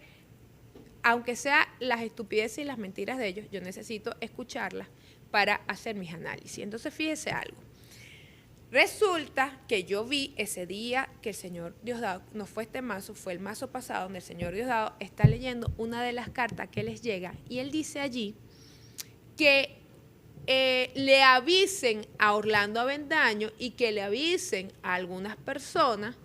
aunque sea las estupideces y las mentiras de ellos, yo necesito escucharlas para hacer mis análisis. Entonces, fíjese algo. Resulta que yo vi ese día que el señor Diosdado, no fue este mazo, fue el mazo pasado, donde el señor Diosdado está leyendo una de las cartas que les llega y él dice allí que le avisen a Orlando Avendaño y que le avisen a algunas personas,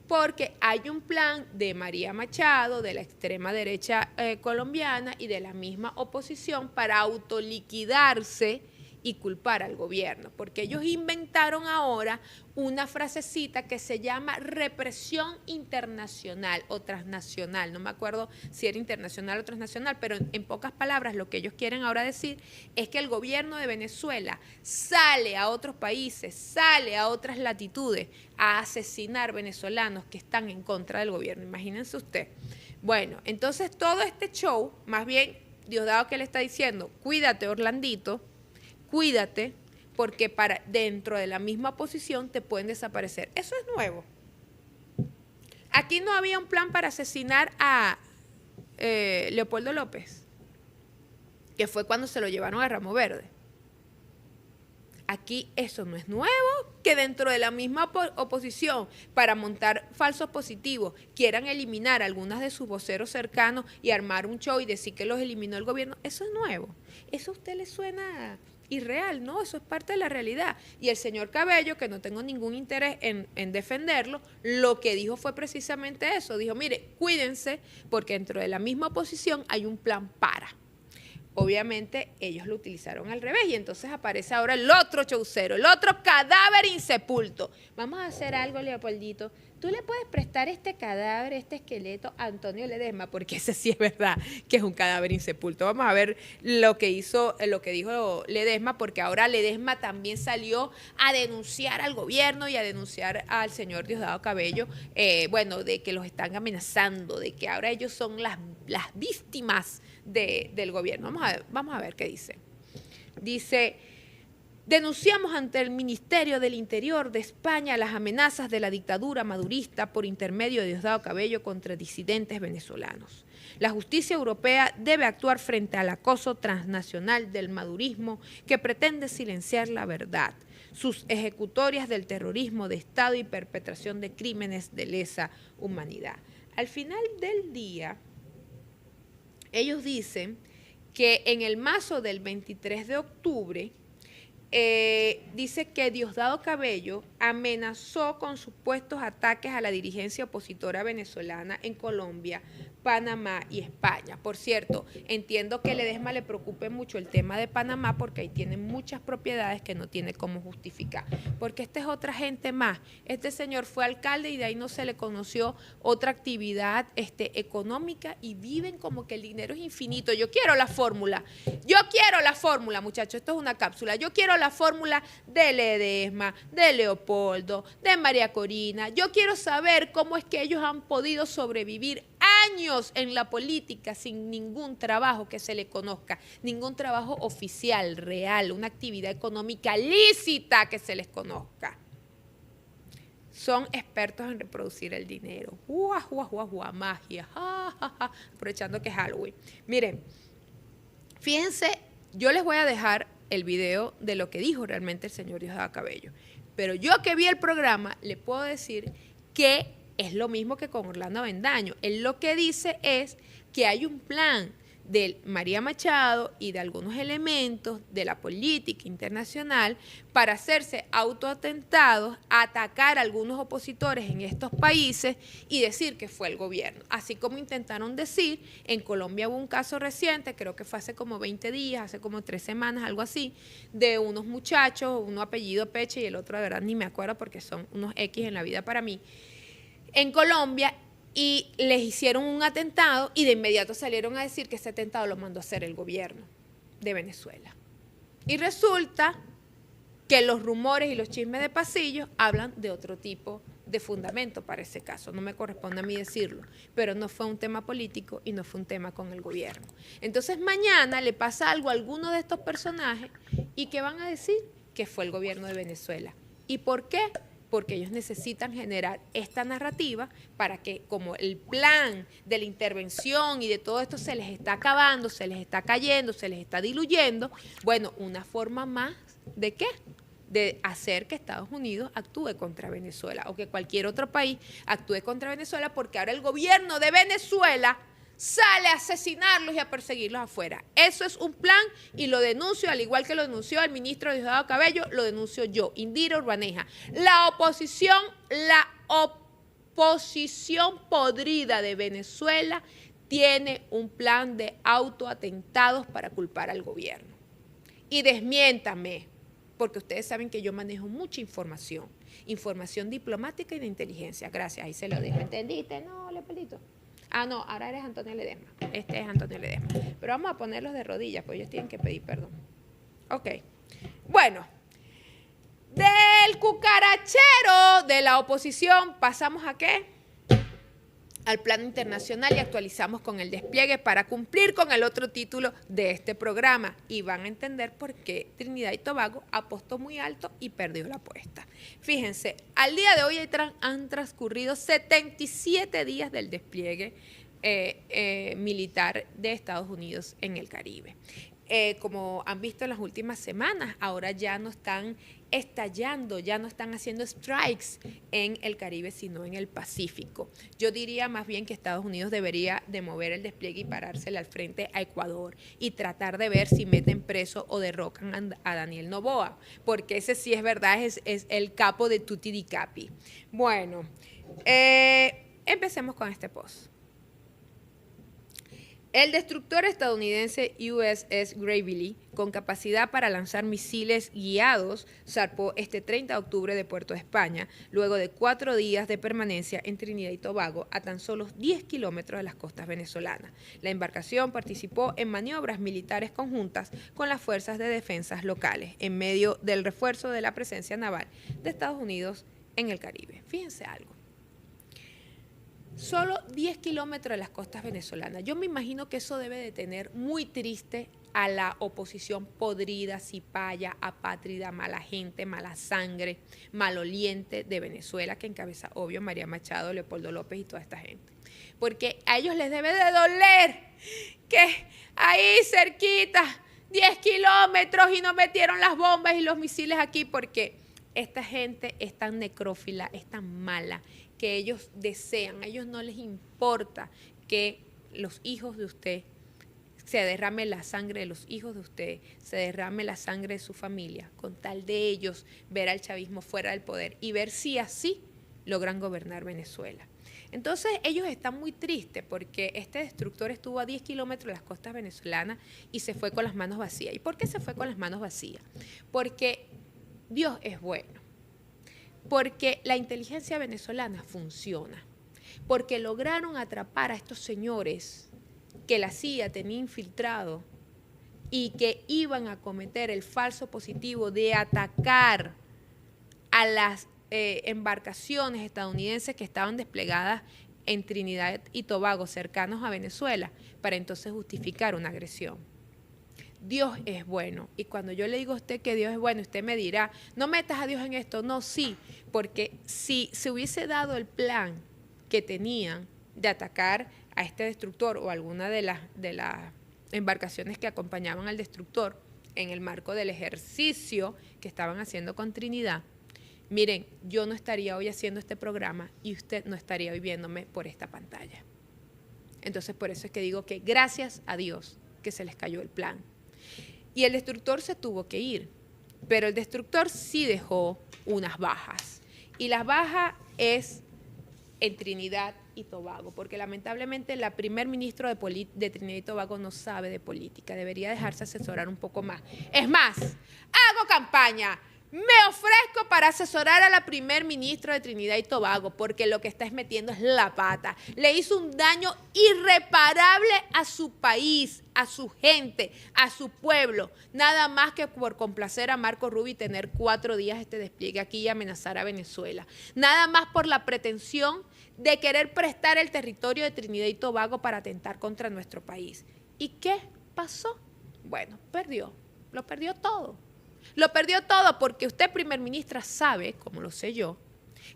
porque hay un plan de María Machado, de la extrema derecha colombiana y de la misma oposición para autoliquidarse y culpar al gobierno, porque ellos inventaron ahora una frasecita que se llama represión internacional o transnacional, no me acuerdo si era internacional o transnacional, pero en pocas palabras lo que ellos quieren ahora decir es que el gobierno de Venezuela sale a otros países, sale a otras latitudes a asesinar venezolanos que están en contra del gobierno, imagínense usted. Bueno, entonces todo este show, más bien Diosdado que le está diciendo, cuídate Orlandito, cuídate, porque dentro de la misma oposición te pueden desaparecer. Eso es nuevo. Aquí no había un plan para asesinar a Leopoldo López, que fue cuando se lo llevaron a Ramo Verde. Aquí eso no es nuevo, que dentro de la misma oposición, para montar falsos positivos, quieran eliminar a algunas de sus voceros cercanos y armar un show y decir que los eliminó el gobierno. Eso es nuevo. Eso a usted le suena irreal, ¿no? Eso es parte de la realidad. Y el señor Cabello, que no tengo ningún interés en defenderlo, lo que dijo fue precisamente eso. Dijo, mire, cuídense, porque dentro de la misma oposición hay un plan para. Obviamente ellos lo utilizaron al revés y entonces aparece ahora el otro chaucero, el otro cadáver insepulto. Vamos a hacer algo, Leopoldito. Tú le puedes prestar este cadáver, este esqueleto a Antonio Ledesma, porque ese sí es verdad que es un cadáver insepulto. Vamos a ver lo que dijo Ledesma, porque ahora Ledesma también salió a denunciar al gobierno y a denunciar al señor Diosdado Cabello, de que los están amenazando, de que ahora ellos son las víctimas del gobierno. Vamos a ver qué dice. Dice, denunciamos ante el Ministerio del Interior de España las amenazas de la dictadura madurista por intermedio de Diosdado Cabello contra disidentes venezolanos. La justicia europea debe actuar frente al acoso transnacional del madurismo que pretende silenciar la verdad, sus ejecutorias del terrorismo de Estado y perpetración de crímenes de lesa humanidad. Al final del día, ellos dicen que en el mazo del 23 de octubre dice que Diosdado Cabello amenazó con supuestos ataques a la dirigencia opositora venezolana en Colombia, Panamá y España. Por cierto, entiendo que Ledesma le preocupe mucho el tema de Panamá porque ahí tiene muchas propiedades que no tiene cómo justificar. Porque esta es otra gente más. Este señor fue alcalde y de ahí no se le conoció otra actividad económica y viven como que el dinero es infinito. Yo quiero la fórmula, muchachos, esto es una cápsula. Yo quiero la fórmula de Ledesma, de Leopoldo, de María Corina. Yo quiero saber cómo es que ellos han podido sobrevivir años en la política sin ningún trabajo que se le conozca, ningún trabajo oficial, real, una actividad económica lícita que se les conozca. Son expertos en reproducir el dinero. Magia. Aprovechando que es Halloween. Miren, fíjense, yo les voy a dejar el video de lo que dijo realmente el señor Diosdado Cabello. Pero yo que vi el programa, le puedo decir que es lo mismo que con Orlando Avendaño. Él lo que dice es que hay un plan de María Machado y de algunos elementos de la política internacional para hacerse autoatentados, atacar a algunos opositores en estos países y decir que fue el gobierno. Así como intentaron decir, en Colombia hubo un caso reciente, creo que fue hace como 20 días, hace como 3 semanas, algo así, de unos muchachos, uno apellido Peche y el otro de verdad ni me acuerdo porque son unos X en la vida para mí, en Colombia, y les hicieron un atentado y de inmediato salieron a decir que ese atentado lo mandó a hacer el gobierno de Venezuela. Y resulta que los rumores y los chismes de pasillo hablan de otro tipo de fundamento para ese caso. No me corresponde a mí decirlo, pero no fue un tema político y no fue un tema con el gobierno. Entonces mañana le pasa algo a alguno de estos personajes y ¿qué van a decir? Que fue el gobierno de Venezuela. ¿Y por qué? Porque ellos necesitan generar esta narrativa para que, como el plan de la intervención y de todo esto se les está acabando, se les está cayendo, se les está diluyendo, bueno, una forma más ¿de qué? De hacer que Estados Unidos actúe contra Venezuela o que cualquier otro país actúe contra Venezuela, porque ahora el gobierno de Venezuela sale a asesinarlos y a perseguirlos afuera. Eso es un plan y lo denuncio, al igual que lo denunció el ministro Diosdado Cabello, lo denuncio yo, Indira Urbaneja. La oposición podrida de Venezuela tiene un plan de autoatentados para culpar al gobierno. Y desmiéntame, porque ustedes saben que yo manejo mucha información diplomática y de inteligencia. Gracias, ahí se lo dejo. ¿Entendiste? No, Leopoldito. Ah, no, ahora eres Antonio Ledesma. Este es Antonio Ledesma. Pero vamos a ponerlos de rodillas, pues ellos tienen que pedir perdón. Ok. Bueno, del cucarachero de la oposición pasamos ¿a qué? Al plano internacional y actualizamos con el despliegue para cumplir con el otro título de este programa. Y van a entender por qué Trinidad y Tobago apostó muy alto y perdió la apuesta. Fíjense, al día de hoy han transcurrido 77 días del despliegue militar de Estados Unidos en el Caribe. Como han visto en las últimas semanas, ahora ya no están estallando, ya no están haciendo strikes en el Caribe, sino en el Pacífico. Yo diría más bien que Estados Unidos debería de mover el despliegue y parársele al frente a Ecuador y tratar de ver si meten preso o derrocan a Daniel Noboa, porque ese sí es verdad, es el capo de Tutti di Capi. Bueno, empecemos con este post. El destructor estadounidense USS Gravely, con capacidad para lanzar misiles guiados, zarpó este 30 de octubre de Puerto España, luego de 4 días de permanencia en Trinidad y Tobago, a tan solo 10 kilómetros de las costas venezolanas. La embarcación participó en maniobras militares conjuntas con las fuerzas de defensas locales, en medio del refuerzo de la presencia naval de Estados Unidos en el Caribe. Fíjense algo. Solo 10 kilómetros de las costas venezolanas. Yo me imagino que eso debe de tener muy triste a la oposición podrida, cipaya, apátrida, mala gente, mala sangre, maloliente de Venezuela, que encabeza, obvio, María Machado, Leopoldo López y toda esta gente. Porque a ellos les debe de doler que ahí cerquita, 10 kilómetros y no metieron las bombas y los misiles aquí, porque esta gente es tan necrófila, es tan mala, que ellos desean, a ellos no les importa que los hijos de usted se derrame la sangre de los hijos de usted, se derrame la sangre de su familia, con tal de ellos ver al chavismo fuera del poder y ver si así logran gobernar Venezuela. Entonces ellos están muy tristes porque este destructor estuvo a 10 kilómetros de las costas venezolanas y se fue con las manos vacías. ¿Y por qué se fue con las manos vacías? Porque Dios es bueno, porque la inteligencia venezolana funciona, porque lograron atrapar a estos señores que la CIA tenía infiltrado y que iban a cometer el falso positivo de atacar a las embarcaciones estadounidenses que estaban desplegadas en Trinidad y Tobago, cercanos a Venezuela, para entonces justificar una agresión. Dios es bueno. Y cuando yo le digo a usted que Dios es bueno, usted me dirá, no metas a Dios en esto. No, sí, porque si se hubiese dado el plan que tenían de atacar a este destructor o alguna de las embarcaciones que acompañaban al destructor en el marco del ejercicio que estaban haciendo con Trinidad, miren, yo no estaría hoy haciendo este programa y usted no estaría hoy viéndome por esta pantalla. Entonces, por eso es que digo que gracias a Dios que se les cayó el plan. Y el destructor se tuvo que ir, pero el destructor sí dejó unas bajas. Y las bajas es en Trinidad y Tobago, porque lamentablemente la primer ministro de Trinidad y Tobago no sabe de política, debería dejarse asesorar un poco más. Es más, hago campaña. Me ofrezco para asesorar a la primer ministra de Trinidad y Tobago porque lo que está es metiendo es la pata. Le hizo un daño irreparable a su país, a su gente, a su pueblo. Nada más que por complacer a Marco Rubio y tener 4 días este despliegue aquí y amenazar a Venezuela. Nada más por la pretensión de querer prestar el territorio de Trinidad y Tobago para atentar contra nuestro país. ¿Y qué pasó? Bueno, perdió. Lo perdió todo. Lo perdió todo porque usted, primer ministra, sabe, como lo sé yo,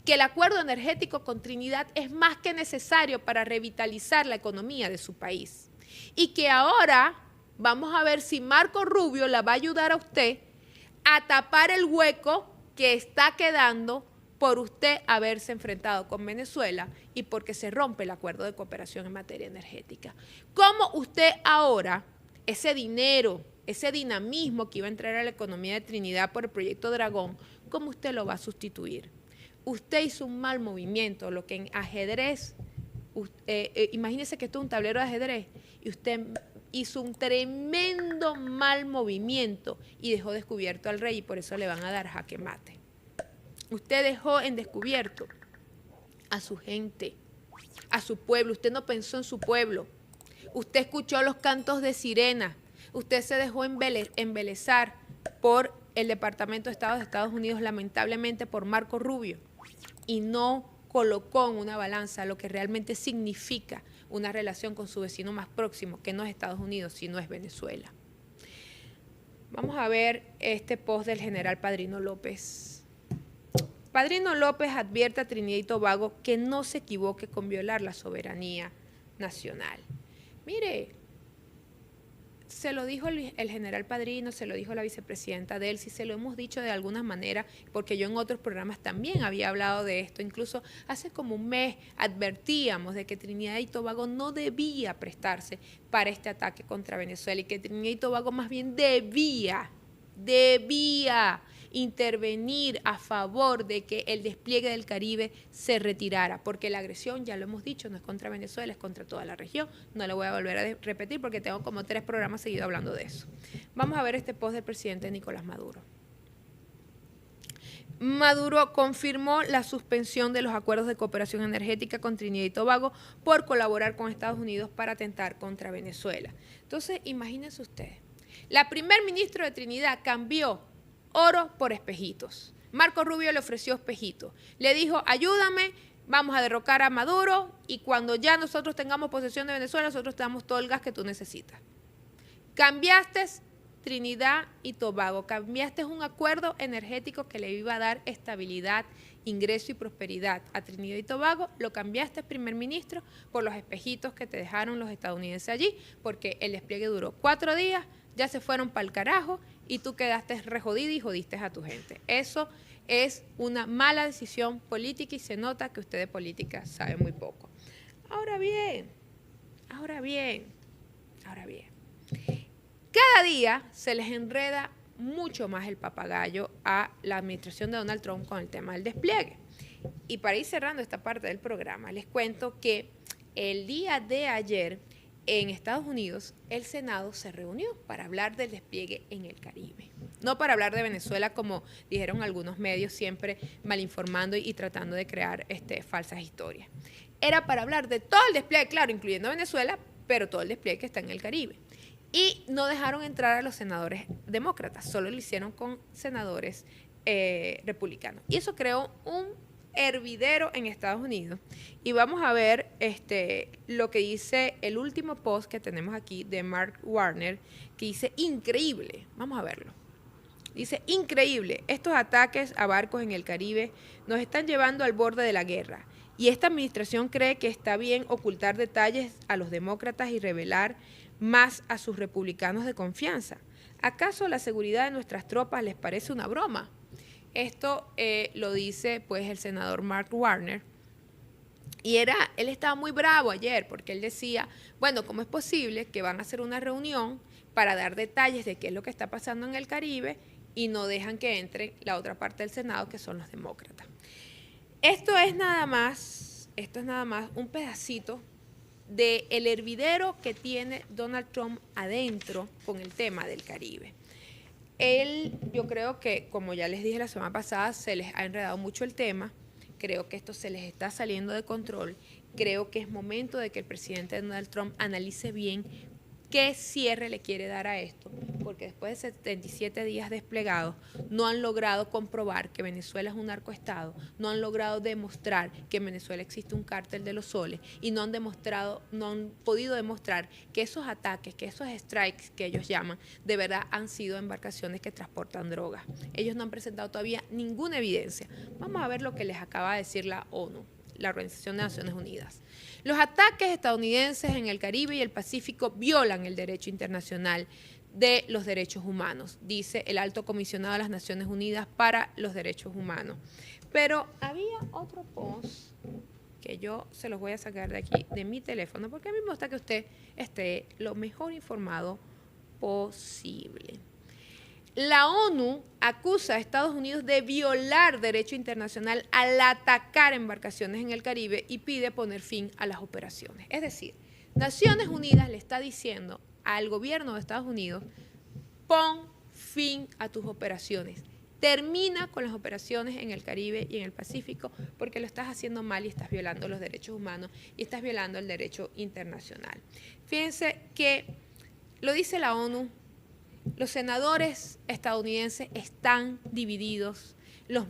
que el acuerdo energético con Trinidad es más que necesario para revitalizar la economía de su país. Y que ahora vamos a ver si Marco Rubio la va a ayudar a usted a tapar el hueco que está quedando por usted haberse enfrentado con Venezuela y porque se rompe el acuerdo de cooperación en materia energética. ¿Cómo usted ahora, ese dinero, ese dinamismo que iba a entrar a la economía de Trinidad por el proyecto Dragón, cómo usted lo va a sustituir? Usted hizo un mal movimiento, lo que en ajedrez, imagínese que esto es un tablero de ajedrez, y usted hizo un tremendo mal movimiento y dejó descubierto al rey y por eso le van a dar jaque mate. Usted dejó en descubierto a su gente, a su pueblo, usted no pensó en su pueblo, usted escuchó los cantos de sirena. Usted se dejó embelezar por el Departamento de Estado de Estados Unidos, lamentablemente por Marco Rubio, y no colocó en una balanza lo que realmente significa una relación con su vecino más próximo, que no es Estados Unidos, sino es Venezuela. Vamos a ver este post del general Padrino López. Padrino López advierte a Trinidad y Tobago que no se equivoque con violar la soberanía nacional. Mire, se lo dijo el general Padrino, se lo dijo la vicepresidenta Delcy, se lo hemos dicho de alguna manera, porque yo en otros programas también había hablado de esto. Incluso hace como un mes advertíamos de que Trinidad y Tobago no debía prestarse para este ataque contra Venezuela y que Trinidad y Tobago más bien debía intervenir a favor de que el despliegue del Caribe se retirara, porque la agresión, ya lo hemos dicho, no es contra Venezuela, es contra toda la región. No lo voy a volver a repetir porque tengo como 3 programas seguidos hablando de eso. Vamos a ver este post del presidente Nicolás Maduro. Maduro confirmó la suspensión de los acuerdos de cooperación energética con Trinidad y Tobago por colaborar con Estados Unidos para atentar contra Venezuela. Entonces, imagínense ustedes, la primer ministra de Trinidad cambió oro por espejitos. Marco Rubio le ofreció espejitos. Le dijo, ayúdame, vamos a derrocar a Maduro y cuando ya nosotros tengamos posesión de Venezuela, nosotros te damos todo el gas que tú necesitas. Cambiaste Trinidad y Tobago, cambiaste un acuerdo energético que le iba a dar estabilidad, ingreso y prosperidad a Trinidad y Tobago, lo cambiaste, primer ministro, por los espejitos que te dejaron los estadounidenses allí, porque el despliegue duró 4 días, ya se fueron para el carajo y tú quedaste rejodida y jodiste a tu gente. Eso es una mala decisión política y se nota que usted de política sabe muy poco. Ahora bien, cada día se les enreda mucho más el papagayo a la administración de Donald Trump con el tema del despliegue. Y para ir cerrando esta parte del programa, les cuento que el día de ayer en Estados Unidos el Senado se reunió para hablar del despliegue en el Caribe. No para hablar de Venezuela como dijeron algunos medios, siempre malinformando y tratando de crear falsas historias. Era para hablar de todo el despliegue, claro, incluyendo Venezuela, pero todo el despliegue que está en el Caribe. Y no dejaron entrar a los senadores demócratas, solo lo hicieron con senadores republicanos. Y eso creó un hervidero en Estados Unidos. Y vamos a ver lo que dice el último post que tenemos aquí de Mark Warner, que dice increíble. Vamos a verlo. Dice, increíble, estos ataques a barcos en el Caribe nos están llevando al borde de la guerra. Y esta administración cree que está bien ocultar detalles a los demócratas y revelar más a sus republicanos de confianza. ¿Acaso la seguridad de nuestras tropas les parece una broma? Esto lo dice pues el senador Mark Warner. Y él estaba muy bravo ayer porque él decía, bueno, ¿cómo es posible que van a hacer una reunión para dar detalles de qué es lo que está pasando en el Caribe y no dejan que entre la otra parte del Senado, que son los demócratas? Esto es nada más un pedacito del hervidero que tiene Donald Trump adentro con el tema del Caribe. Yo creo que, como ya les dije la semana pasada, se les ha enredado mucho el tema. Creo que esto se les está saliendo de control. Creo que es momento de que el presidente Donald Trump analice bien qué cierre le quiere dar a esto, porque después de 77 días desplegados no han logrado comprobar que Venezuela es un narcoestado, no han logrado demostrar que en Venezuela existe un cártel de los soles y no han podido demostrar que esos ataques, que esos strikes que ellos llaman, de verdad han sido embarcaciones que transportan drogas. Ellos no han presentado todavía ninguna evidencia. Vamos a ver lo que les acaba de decir la ONU, la Organización de Naciones Unidas. Los ataques estadounidenses en el Caribe y el Pacífico violan el derecho internacional de los derechos humanos, dice el alto comisionado de las Naciones Unidas para los Derechos Humanos. Pero había otro post que yo se los voy a sacar de aquí, de mi teléfono, porque a mí me gusta que usted esté lo mejor informado posible. La ONU acusa a Estados Unidos de violar derecho internacional al atacar embarcaciones en el Caribe y pide poner fin a las operaciones. Es decir, Naciones Unidas le está diciendo al gobierno de Estados Unidos, pon fin a tus operaciones. Termina con las operaciones en el Caribe y en el Pacífico porque lo estás haciendo mal y estás violando los derechos humanos y estás violando el derecho internacional. Fíjense que lo dice la ONU. Los senadores estadounidenses están divididos, la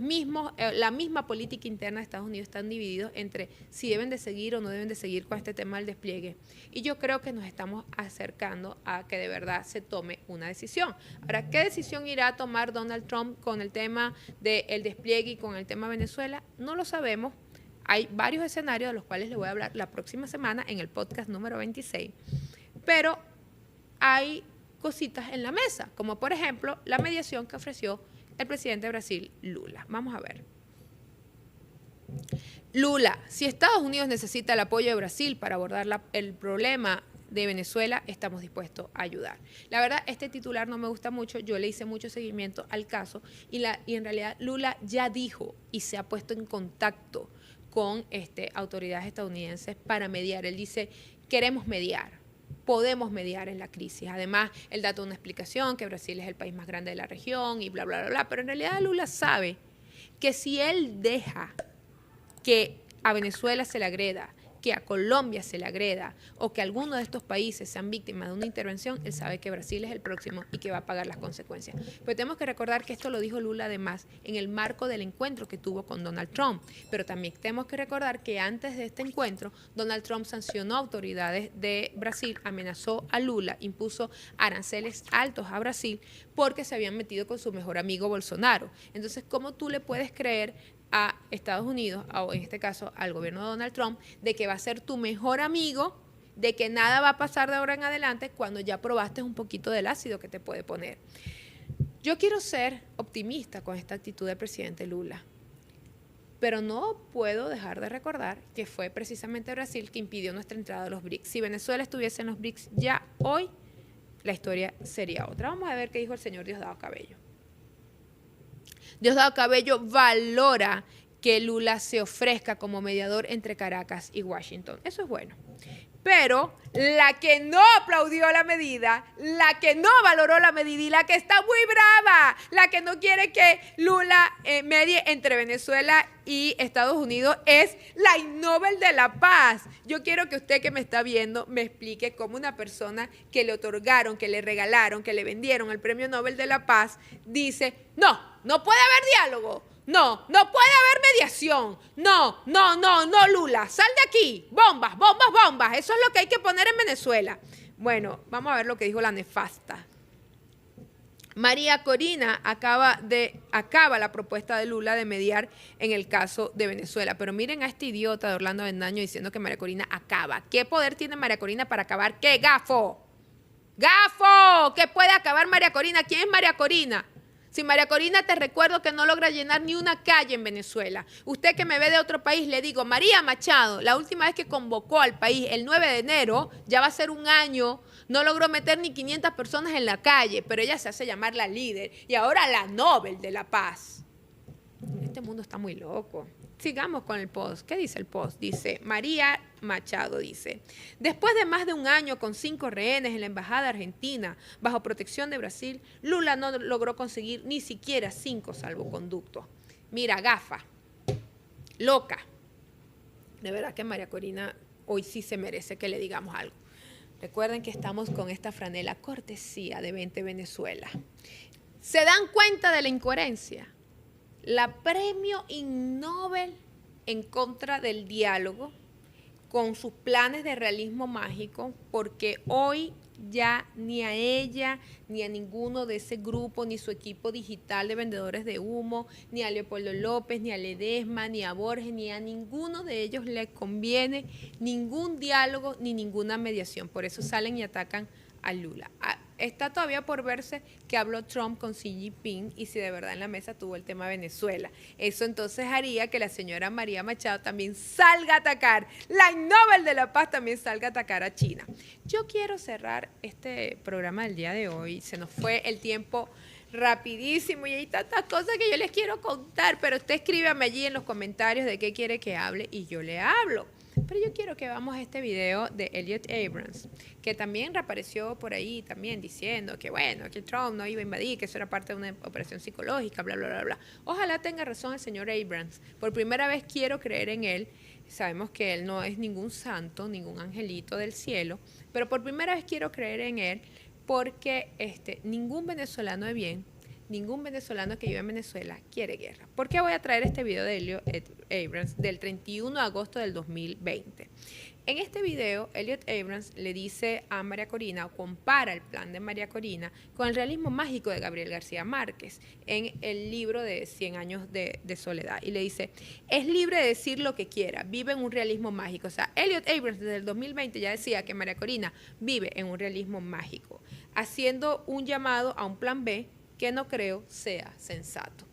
misma política interna de Estados Unidos están divididos entre si deben de seguir o no deben de seguir con este tema del despliegue. Y yo creo que nos estamos acercando a que de verdad se tome una decisión. Ahora, ¿qué decisión irá a tomar Donald Trump con el tema del despliegue y con el tema de Venezuela? No lo sabemos. Hay varios escenarios de los cuales les voy a hablar la próxima semana en el podcast número 26. Pero hay cositas en la mesa, como por ejemplo la mediación que ofreció el presidente de Brasil, Lula. Vamos a ver. Lula, si Estados Unidos necesita el apoyo de Brasil para abordar el problema de Venezuela, estamos dispuestos a ayudar. La verdad, este titular no me gusta mucho, yo le hice mucho seguimiento al caso y en realidad Lula ya dijo y se ha puesto en contacto con autoridades estadounidenses para mediar. Él dice, queremos mediar. Podemos mediar en la crisis. Además, él da una explicación que Brasil es el país más grande de la región y bla, bla, bla, bla. Pero en realidad Lula sabe que si él deja que a Venezuela se le agreda, que a Colombia se le agreda o que alguno de estos países sean víctimas de una intervención, él sabe que Brasil es el próximo y que va a pagar las consecuencias. Pero tenemos que recordar que esto lo dijo Lula además en el marco del encuentro que tuvo con Donald Trump. Pero también tenemos que recordar que antes de este encuentro, Donald Trump sancionó a autoridades de Brasil, amenazó a Lula, impuso aranceles altos a Brasil porque se habían metido con su mejor amigo Bolsonaro. Entonces, ¿cómo tú le puedes creer a Estados Unidos, o en este caso al gobierno de Donald Trump, de que va a ser tu mejor amigo, de que nada va a pasar de ahora en adelante cuando ya probaste un poquito del ácido que te puede poner? Yo quiero ser optimista con esta actitud del presidente Lula, pero no puedo dejar de recordar que fue precisamente Brasil que impidió nuestra entrada a los BRICS. Si Venezuela estuviese en los BRICS ya hoy, la historia sería otra. Vamos a ver qué dijo el señor Diosdado Cabello. Diosdado Cabello valora que Lula se ofrezca como mediador entre Caracas y Washington. Eso es bueno. Pero la que no aplaudió la medida, la que no valoró la medida y la que está muy brava, la que no quiere que Lula medie entre Venezuela y Estados Unidos es la Nobel de la Paz. Yo quiero que usted que me está viendo me explique cómo una persona que le otorgaron, que le regalaron, que le vendieron el Premio Nobel de la Paz dice, no puede haber diálogo. No puede haber mediación. No, Lula, sal de aquí. Bombas. Eso es lo que hay que poner en Venezuela. Bueno, vamos a ver lo que dijo la nefasta. María Corina acaba la propuesta de Lula de mediar en el caso de Venezuela. Pero miren a este idiota de Orlando Avendaño diciendo que María Corina acaba. ¿Qué poder tiene María Corina para acabar? ¿Qué gafo? ¡Gafo! ¿Qué puede acabar María Corina? ¿Quién es María Corina? Si María Corina, te recuerdo que no logra llenar ni una calle en Venezuela. Usted que me ve de otro país, le digo, María Machado, la última vez que convocó al país, el 9 de enero, ya va a ser un año, no logró meter ni 500 personas en la calle, pero ella se hace llamar la líder y ahora la Nobel de la Paz. Este mundo está muy loco. Sigamos con el post. ¿Qué dice el post? Dice, María Machado dice, después de más de un año con 5 rehenes en la embajada argentina bajo protección de Brasil, Lula no logró conseguir ni siquiera 5 salvoconductos. Mira, gafa, loca. De verdad que María Corina hoy sí se merece que le digamos algo. Recuerden que estamos con esta franela cortesía de 20 Venezuela. ¿Se dan cuenta de la incoherencia? La premio Nobel en contra del diálogo con sus planes de realismo mágico, porque hoy ya ni a ella, ni a ninguno de ese grupo, ni su equipo digital de vendedores de humo, ni a Leopoldo López, ni a Ledesma, ni a Borges, ni a ninguno de ellos le conviene ningún diálogo ni ninguna mediación. Por eso salen y atacan a Lula. Está todavía por verse que habló Trump con Xi Jinping y si de verdad en la mesa tuvo el tema Venezuela. Eso entonces haría que la señora María Machado también salga a atacar, la Nobel de la Paz también salga a atacar a China. Yo quiero cerrar este programa del día de hoy. Se nos fue el tiempo rapidísimo y hay tantas cosas que yo les quiero contar, pero usted escríbame allí en los comentarios de qué quiere que hable y yo le hablo. Pero yo quiero que veamos este video de Elliot Abrams, que también reapareció por ahí también diciendo que bueno, que Trump no iba a invadir, que eso era parte de una operación psicológica, bla, bla, bla, bla. Ojalá tenga razón el señor Abrams. Por primera vez quiero creer en él. Sabemos que él no es ningún santo, ningún angelito del cielo, pero por primera vez quiero creer en él porque ningún venezolano de bien, ningún venezolano que vive en Venezuela quiere guerra. ¿Por qué voy a traer este video de Elliot Abrams del 31 de agosto del 2020? En este video, Elliot Abrams le dice a María Corina, o compara el plan de María Corina con el realismo mágico de Gabriel García Márquez en el libro de 100 años de soledad. Y le dice, es libre de decir lo que quiera, vive en un realismo mágico. O sea, Elliot Abrams desde el 2020 ya decía que María Corina vive en un realismo mágico, haciendo un llamado a un plan B que no creo sea sensato.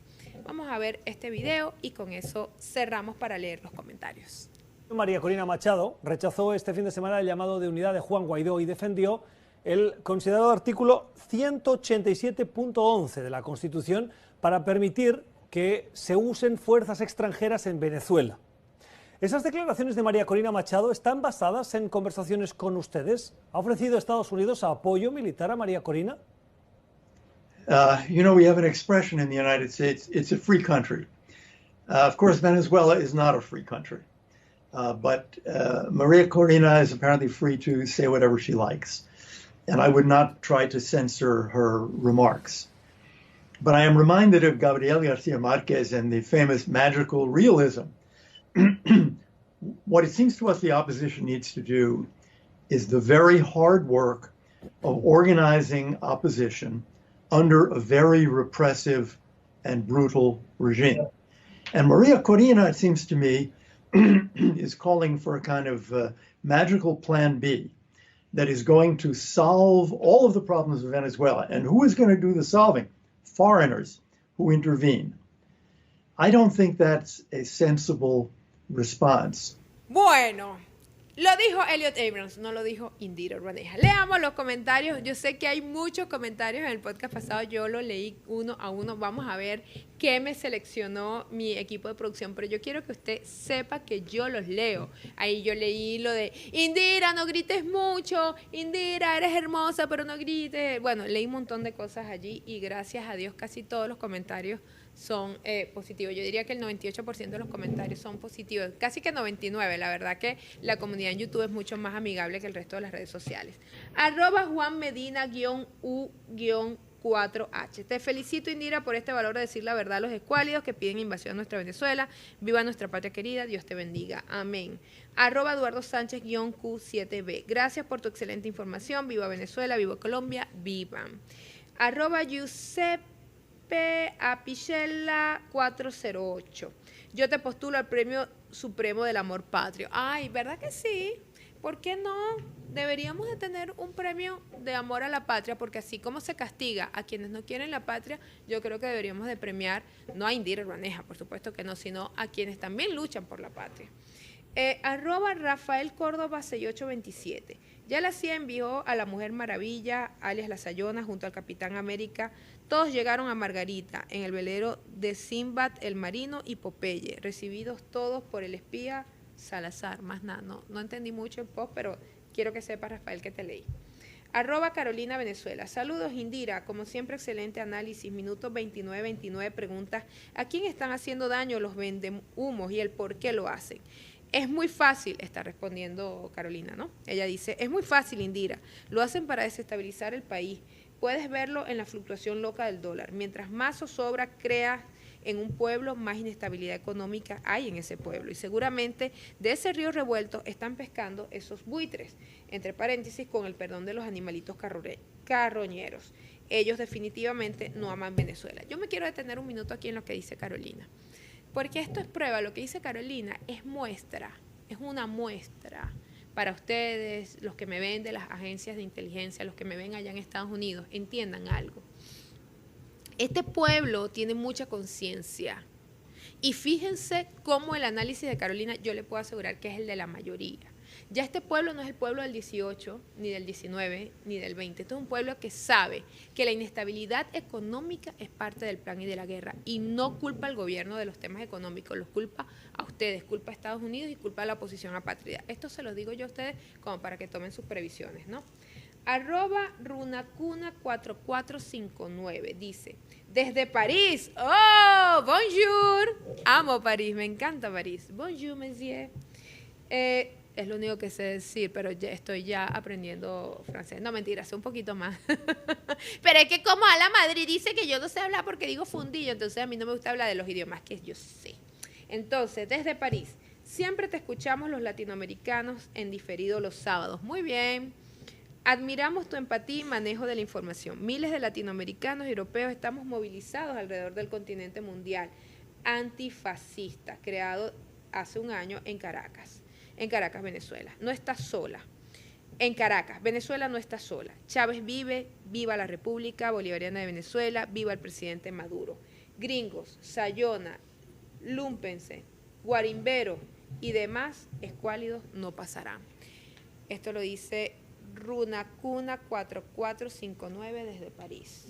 Vamos a ver este video y con eso cerramos para leer los comentarios. María Corina Machado rechazó este fin de semana el llamado de unidad de Juan Guaidó y defendió el considerado artículo 187.11 de la Constitución para permitir que se usen fuerzas extranjeras en Venezuela. ¿Esas declaraciones de María Corina Machado están basadas en conversaciones con ustedes? ¿Ha ofrecido Estados Unidos apoyo militar a María Corina? We have an expression in the United States, it's a free country. Of course, Venezuela is not a free country. But Maria Corina is apparently free to say whatever she likes. And I would not try to censor her remarks. But I am reminded of Gabriel Garcia Marquez and the famous magical realism. What it seems to us the opposition needs to do is the very hard work of organizing opposition under a very repressive and brutal regime. And Maria Corina, it seems to me, is calling for a kind of magical plan B that is going to solve all of the problems of Venezuela. And who is going to do the solving? Foreigners who intervene. I don't think that's a sensible response. Bueno, Lo dijo Elliot Abrams, no lo dijo Indira Urbaneja. Leamos los comentarios. Yo sé que hay muchos comentarios en el podcast pasado. Yo lo leí uno a uno. Vamos a ver qué me seleccionó mi equipo de producción. Pero yo quiero que usted sepa que yo los leo. Ahí yo leí lo de Indira, no grites mucho. Indira, eres hermosa, pero no grites. Bueno, leí un montón de cosas allí y gracias a Dios casi todos los comentarios son positivos. Yo diría que el 98% de los comentarios son positivos, casi que 99%. La verdad que la comunidad en YouTube es mucho más amigable que el resto de las redes sociales. @Juan Medina-U-4H. Te felicito, Indira, por este valor de decir la verdad a los escuálidos que piden invasión a nuestra Venezuela. Viva nuestra patria querida, Dios te bendiga. Amén. @Eduardo Sánchez-Q7B. Gracias por tu excelente información. Viva Venezuela, viva Colombia, vivan. @Giuseppe Apichella 408. Yo te postulo al Premio Supremo del Amor Patrio. Ay, ¿verdad que sí? ¿Por qué no? Deberíamos de tener un premio de amor a la patria, porque así como se castiga a quienes no quieren la patria, yo creo que deberíamos de premiar, no a Indira Urbaneja, por supuesto que no, sino a quienes también luchan por la patria. @Rafael Córdoba 6827. Ya la CIA envió a la Mujer Maravilla, alias La Sayona, junto al Capitán América. Todos llegaron a Margarita, en el velero de Sinbad el Marino y Popeye, recibidos todos por el espía Salazar. Más nada, no entendí mucho el post, pero quiero que sepas, Rafael, que te leí. @Carolina Venezuela. Saludos, Indira. Como siempre, excelente análisis. Minuto 29 preguntas. ¿A quién están haciendo daño los vendehumos y el por qué lo hacen? Es muy fácil, está respondiendo Carolina, ¿no? Ella dice, es muy fácil, Indira. Lo hacen para desestabilizar el país. Puedes verlo en la fluctuación loca del dólar. Mientras más zozobra creas en un pueblo, más inestabilidad económica hay en ese pueblo. Y seguramente de ese río revuelto están pescando esos buitres, entre paréntesis, con el perdón de los animalitos carroñeros. Ellos definitivamente no aman Venezuela. Yo me quiero detener un minuto aquí en lo que dice Carolina. Porque esto es prueba, lo que dice Carolina es muestra, es una muestra para ustedes, los que me ven de las agencias de inteligencia, los que me ven allá en Estados Unidos, entiendan algo. Este pueblo tiene mucha conciencia y fíjense cómo el análisis de Carolina yo le puedo asegurar que es el de la mayoría. Ya este pueblo no es el pueblo del 18, ni del 19, ni del 20. Este es un pueblo que sabe que la inestabilidad económica es parte del plan y de la guerra. Y no culpa al gobierno de los temas económicos, los culpa a ustedes, culpa a Estados Unidos y culpa a la oposición apátrida. Esto se los digo yo a ustedes como para que tomen sus previsiones, ¿no? @runacuna4459 dice, desde París, ¡oh! ¡Bonjour! Amo París, me encanta París. Bonjour, monsieur. Es lo único que sé decir, pero ya estoy ya aprendiendo francés. No, mentira, sé un poquito más. Pero es que como a la Madrid dice que yo no sé hablar porque digo fundillo, entonces a mí no me gusta hablar de los idiomas que yo sé. Entonces, desde París, siempre te escuchamos los latinoamericanos en diferido los sábados. Muy bien. Admiramos tu empatía y manejo de la información. Miles de latinoamericanos y europeos estamos movilizados alrededor del continente mundial antifascista, creado hace un año en Caracas, Venezuela. No está sola. En Caracas, Venezuela no está sola. Chávez vive, viva la República Bolivariana de Venezuela, viva el presidente Maduro. Gringos, Sayona, Lumpense, Guarimbero y demás escuálidos no pasarán. Esto lo dice Runacuna4459 desde París.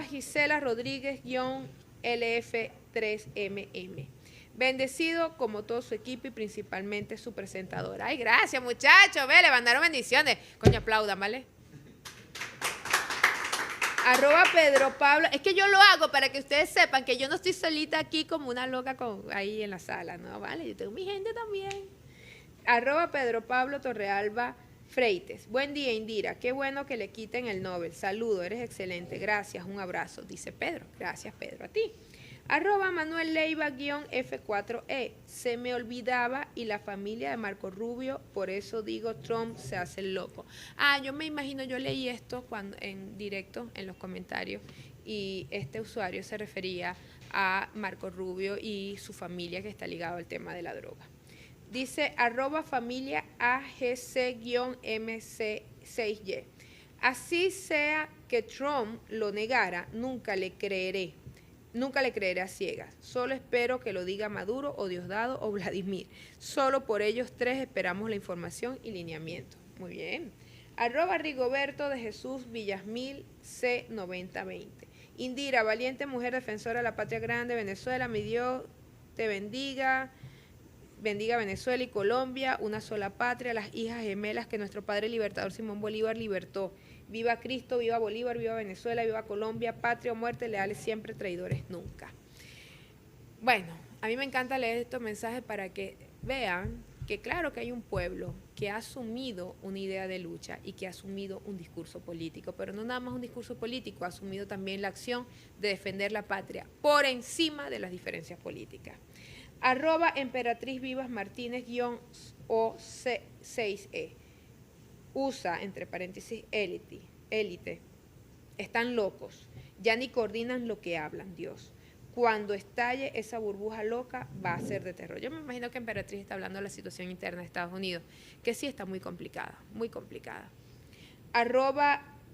@Gisela Rodríguez-LF3MM. Bendecido como todo su equipo y principalmente su presentadora. Ay, gracias, muchachos. Ve, le mandaron bendiciones. Coño, aplaudan, ¿vale? @Pedro Pablo. Es que yo lo hago para que ustedes sepan que yo no estoy solita aquí como una loca ahí en la sala, ¿no? Vale, yo tengo mi gente también. @Pedro Pablo Torrealba Freites. Buen día, Indira. Qué bueno que le quiten el Nobel. Saludo, eres excelente. Gracias, un abrazo, dice Pedro. Gracias, Pedro, a ti. @Manuel Leiva-F4E. Se me olvidaba y la familia de Marco Rubio, por eso digo Trump se hace el loco. Yo me imagino, yo leí esto cuando en directo en los comentarios y este usuario se refería a Marco Rubio y su familia que está ligado al tema de la droga. Dice @familia AGC-MC6Y. Así sea que Trump lo negara, nunca le creeré. Nunca le creeré a ciegas. Solo espero que lo diga Maduro o Diosdado o Vladimir. Solo por ellos tres esperamos la información y lineamiento. Muy bien. @Rigoberto de Jesús Villasmil C9020. Indira, valiente mujer defensora de la patria grande, Venezuela, mi Dios te bendiga. Bendiga Venezuela y Colombia, una sola patria, las hijas gemelas que nuestro padre libertador Simón Bolívar libertó. Viva Cristo, viva Bolívar, viva Venezuela, viva Colombia, patria o muerte, leales siempre, traidores nunca. Bueno, a mí me encanta leer estos mensajes para que vean que claro que hay un pueblo que ha asumido una idea de lucha y que ha asumido un discurso político, pero no nada más un discurso político, ha asumido también la acción de defender la patria por encima de las diferencias políticas. @Emperatriz Vivas Martínez _OC6E. USA, entre paréntesis, élite. Están locos. Ya ni coordinan lo que hablan, Dios. Cuando estalle esa burbuja loca, va a ser de terror. Yo me imagino que Emperatriz está hablando de la situación interna de Estados Unidos, que sí está muy complicada, muy complicada.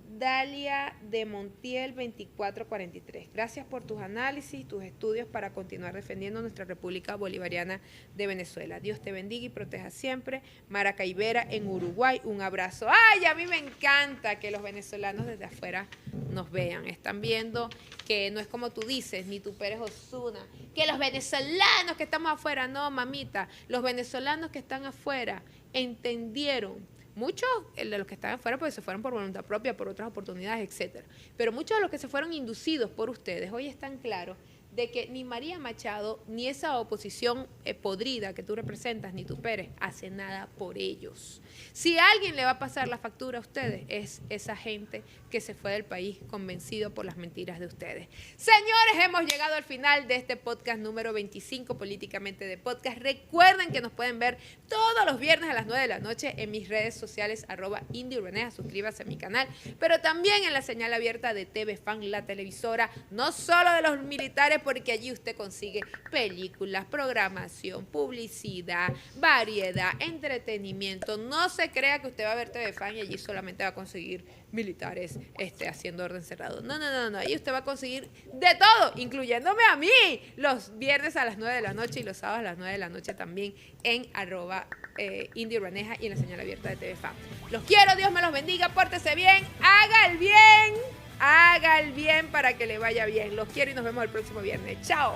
@Dalia de Montiel 2443. Gracias por tus análisis, tus estudios para continuar defendiendo nuestra República Bolivariana de Venezuela. Dios te bendiga y proteja siempre. Maracaibera en Uruguay, un abrazo. ¡Ay, a mí me encanta que los venezolanos desde afuera nos vean! Están viendo que no es como tú dices, ni tú Pérez Osuna, que los venezolanos que estamos afuera, no, mamita, los venezolanos que están afuera entendieron. Muchos de los que están afuera pues se fueron por voluntad propia, por otras oportunidades, etcétera. Pero muchos de los que se fueron inducidos por ustedes hoy están claros de que ni María Machado, ni esa oposición podrida que tú representas, ni tú Pérez, hace nada por ellos. Si a alguien le va a pasar la factura a ustedes, es esa gente que se fue del país convencido por las mentiras de ustedes. Señores, hemos llegado al final de este podcast número 25, Políticamente de Podcast. Recuerden que nos pueden ver todos los viernes a las 9 de la noche en mis redes sociales, @IndyUrbaneja, suscríbase a mi canal, pero también en la señal abierta de TV Fan, la televisora, no solo de los militares, porque allí usted consigue películas, programación, publicidad, variedad, entretenimiento. No se crea que usted va a ver TV Fan y allí solamente va a conseguir militares haciendo orden cerrado. No. Ahí usted va a conseguir de todo, incluyéndome a mí, los viernes a las 9 de la noche y los sábados a las 9 de la noche también en @IndyUrbaneja y en la señal abierta de TV Fan. Los quiero, Dios me los bendiga, pórtese bien, haga el bien para que le vaya bien. Los quiero y nos vemos el próximo viernes. ¡Chao!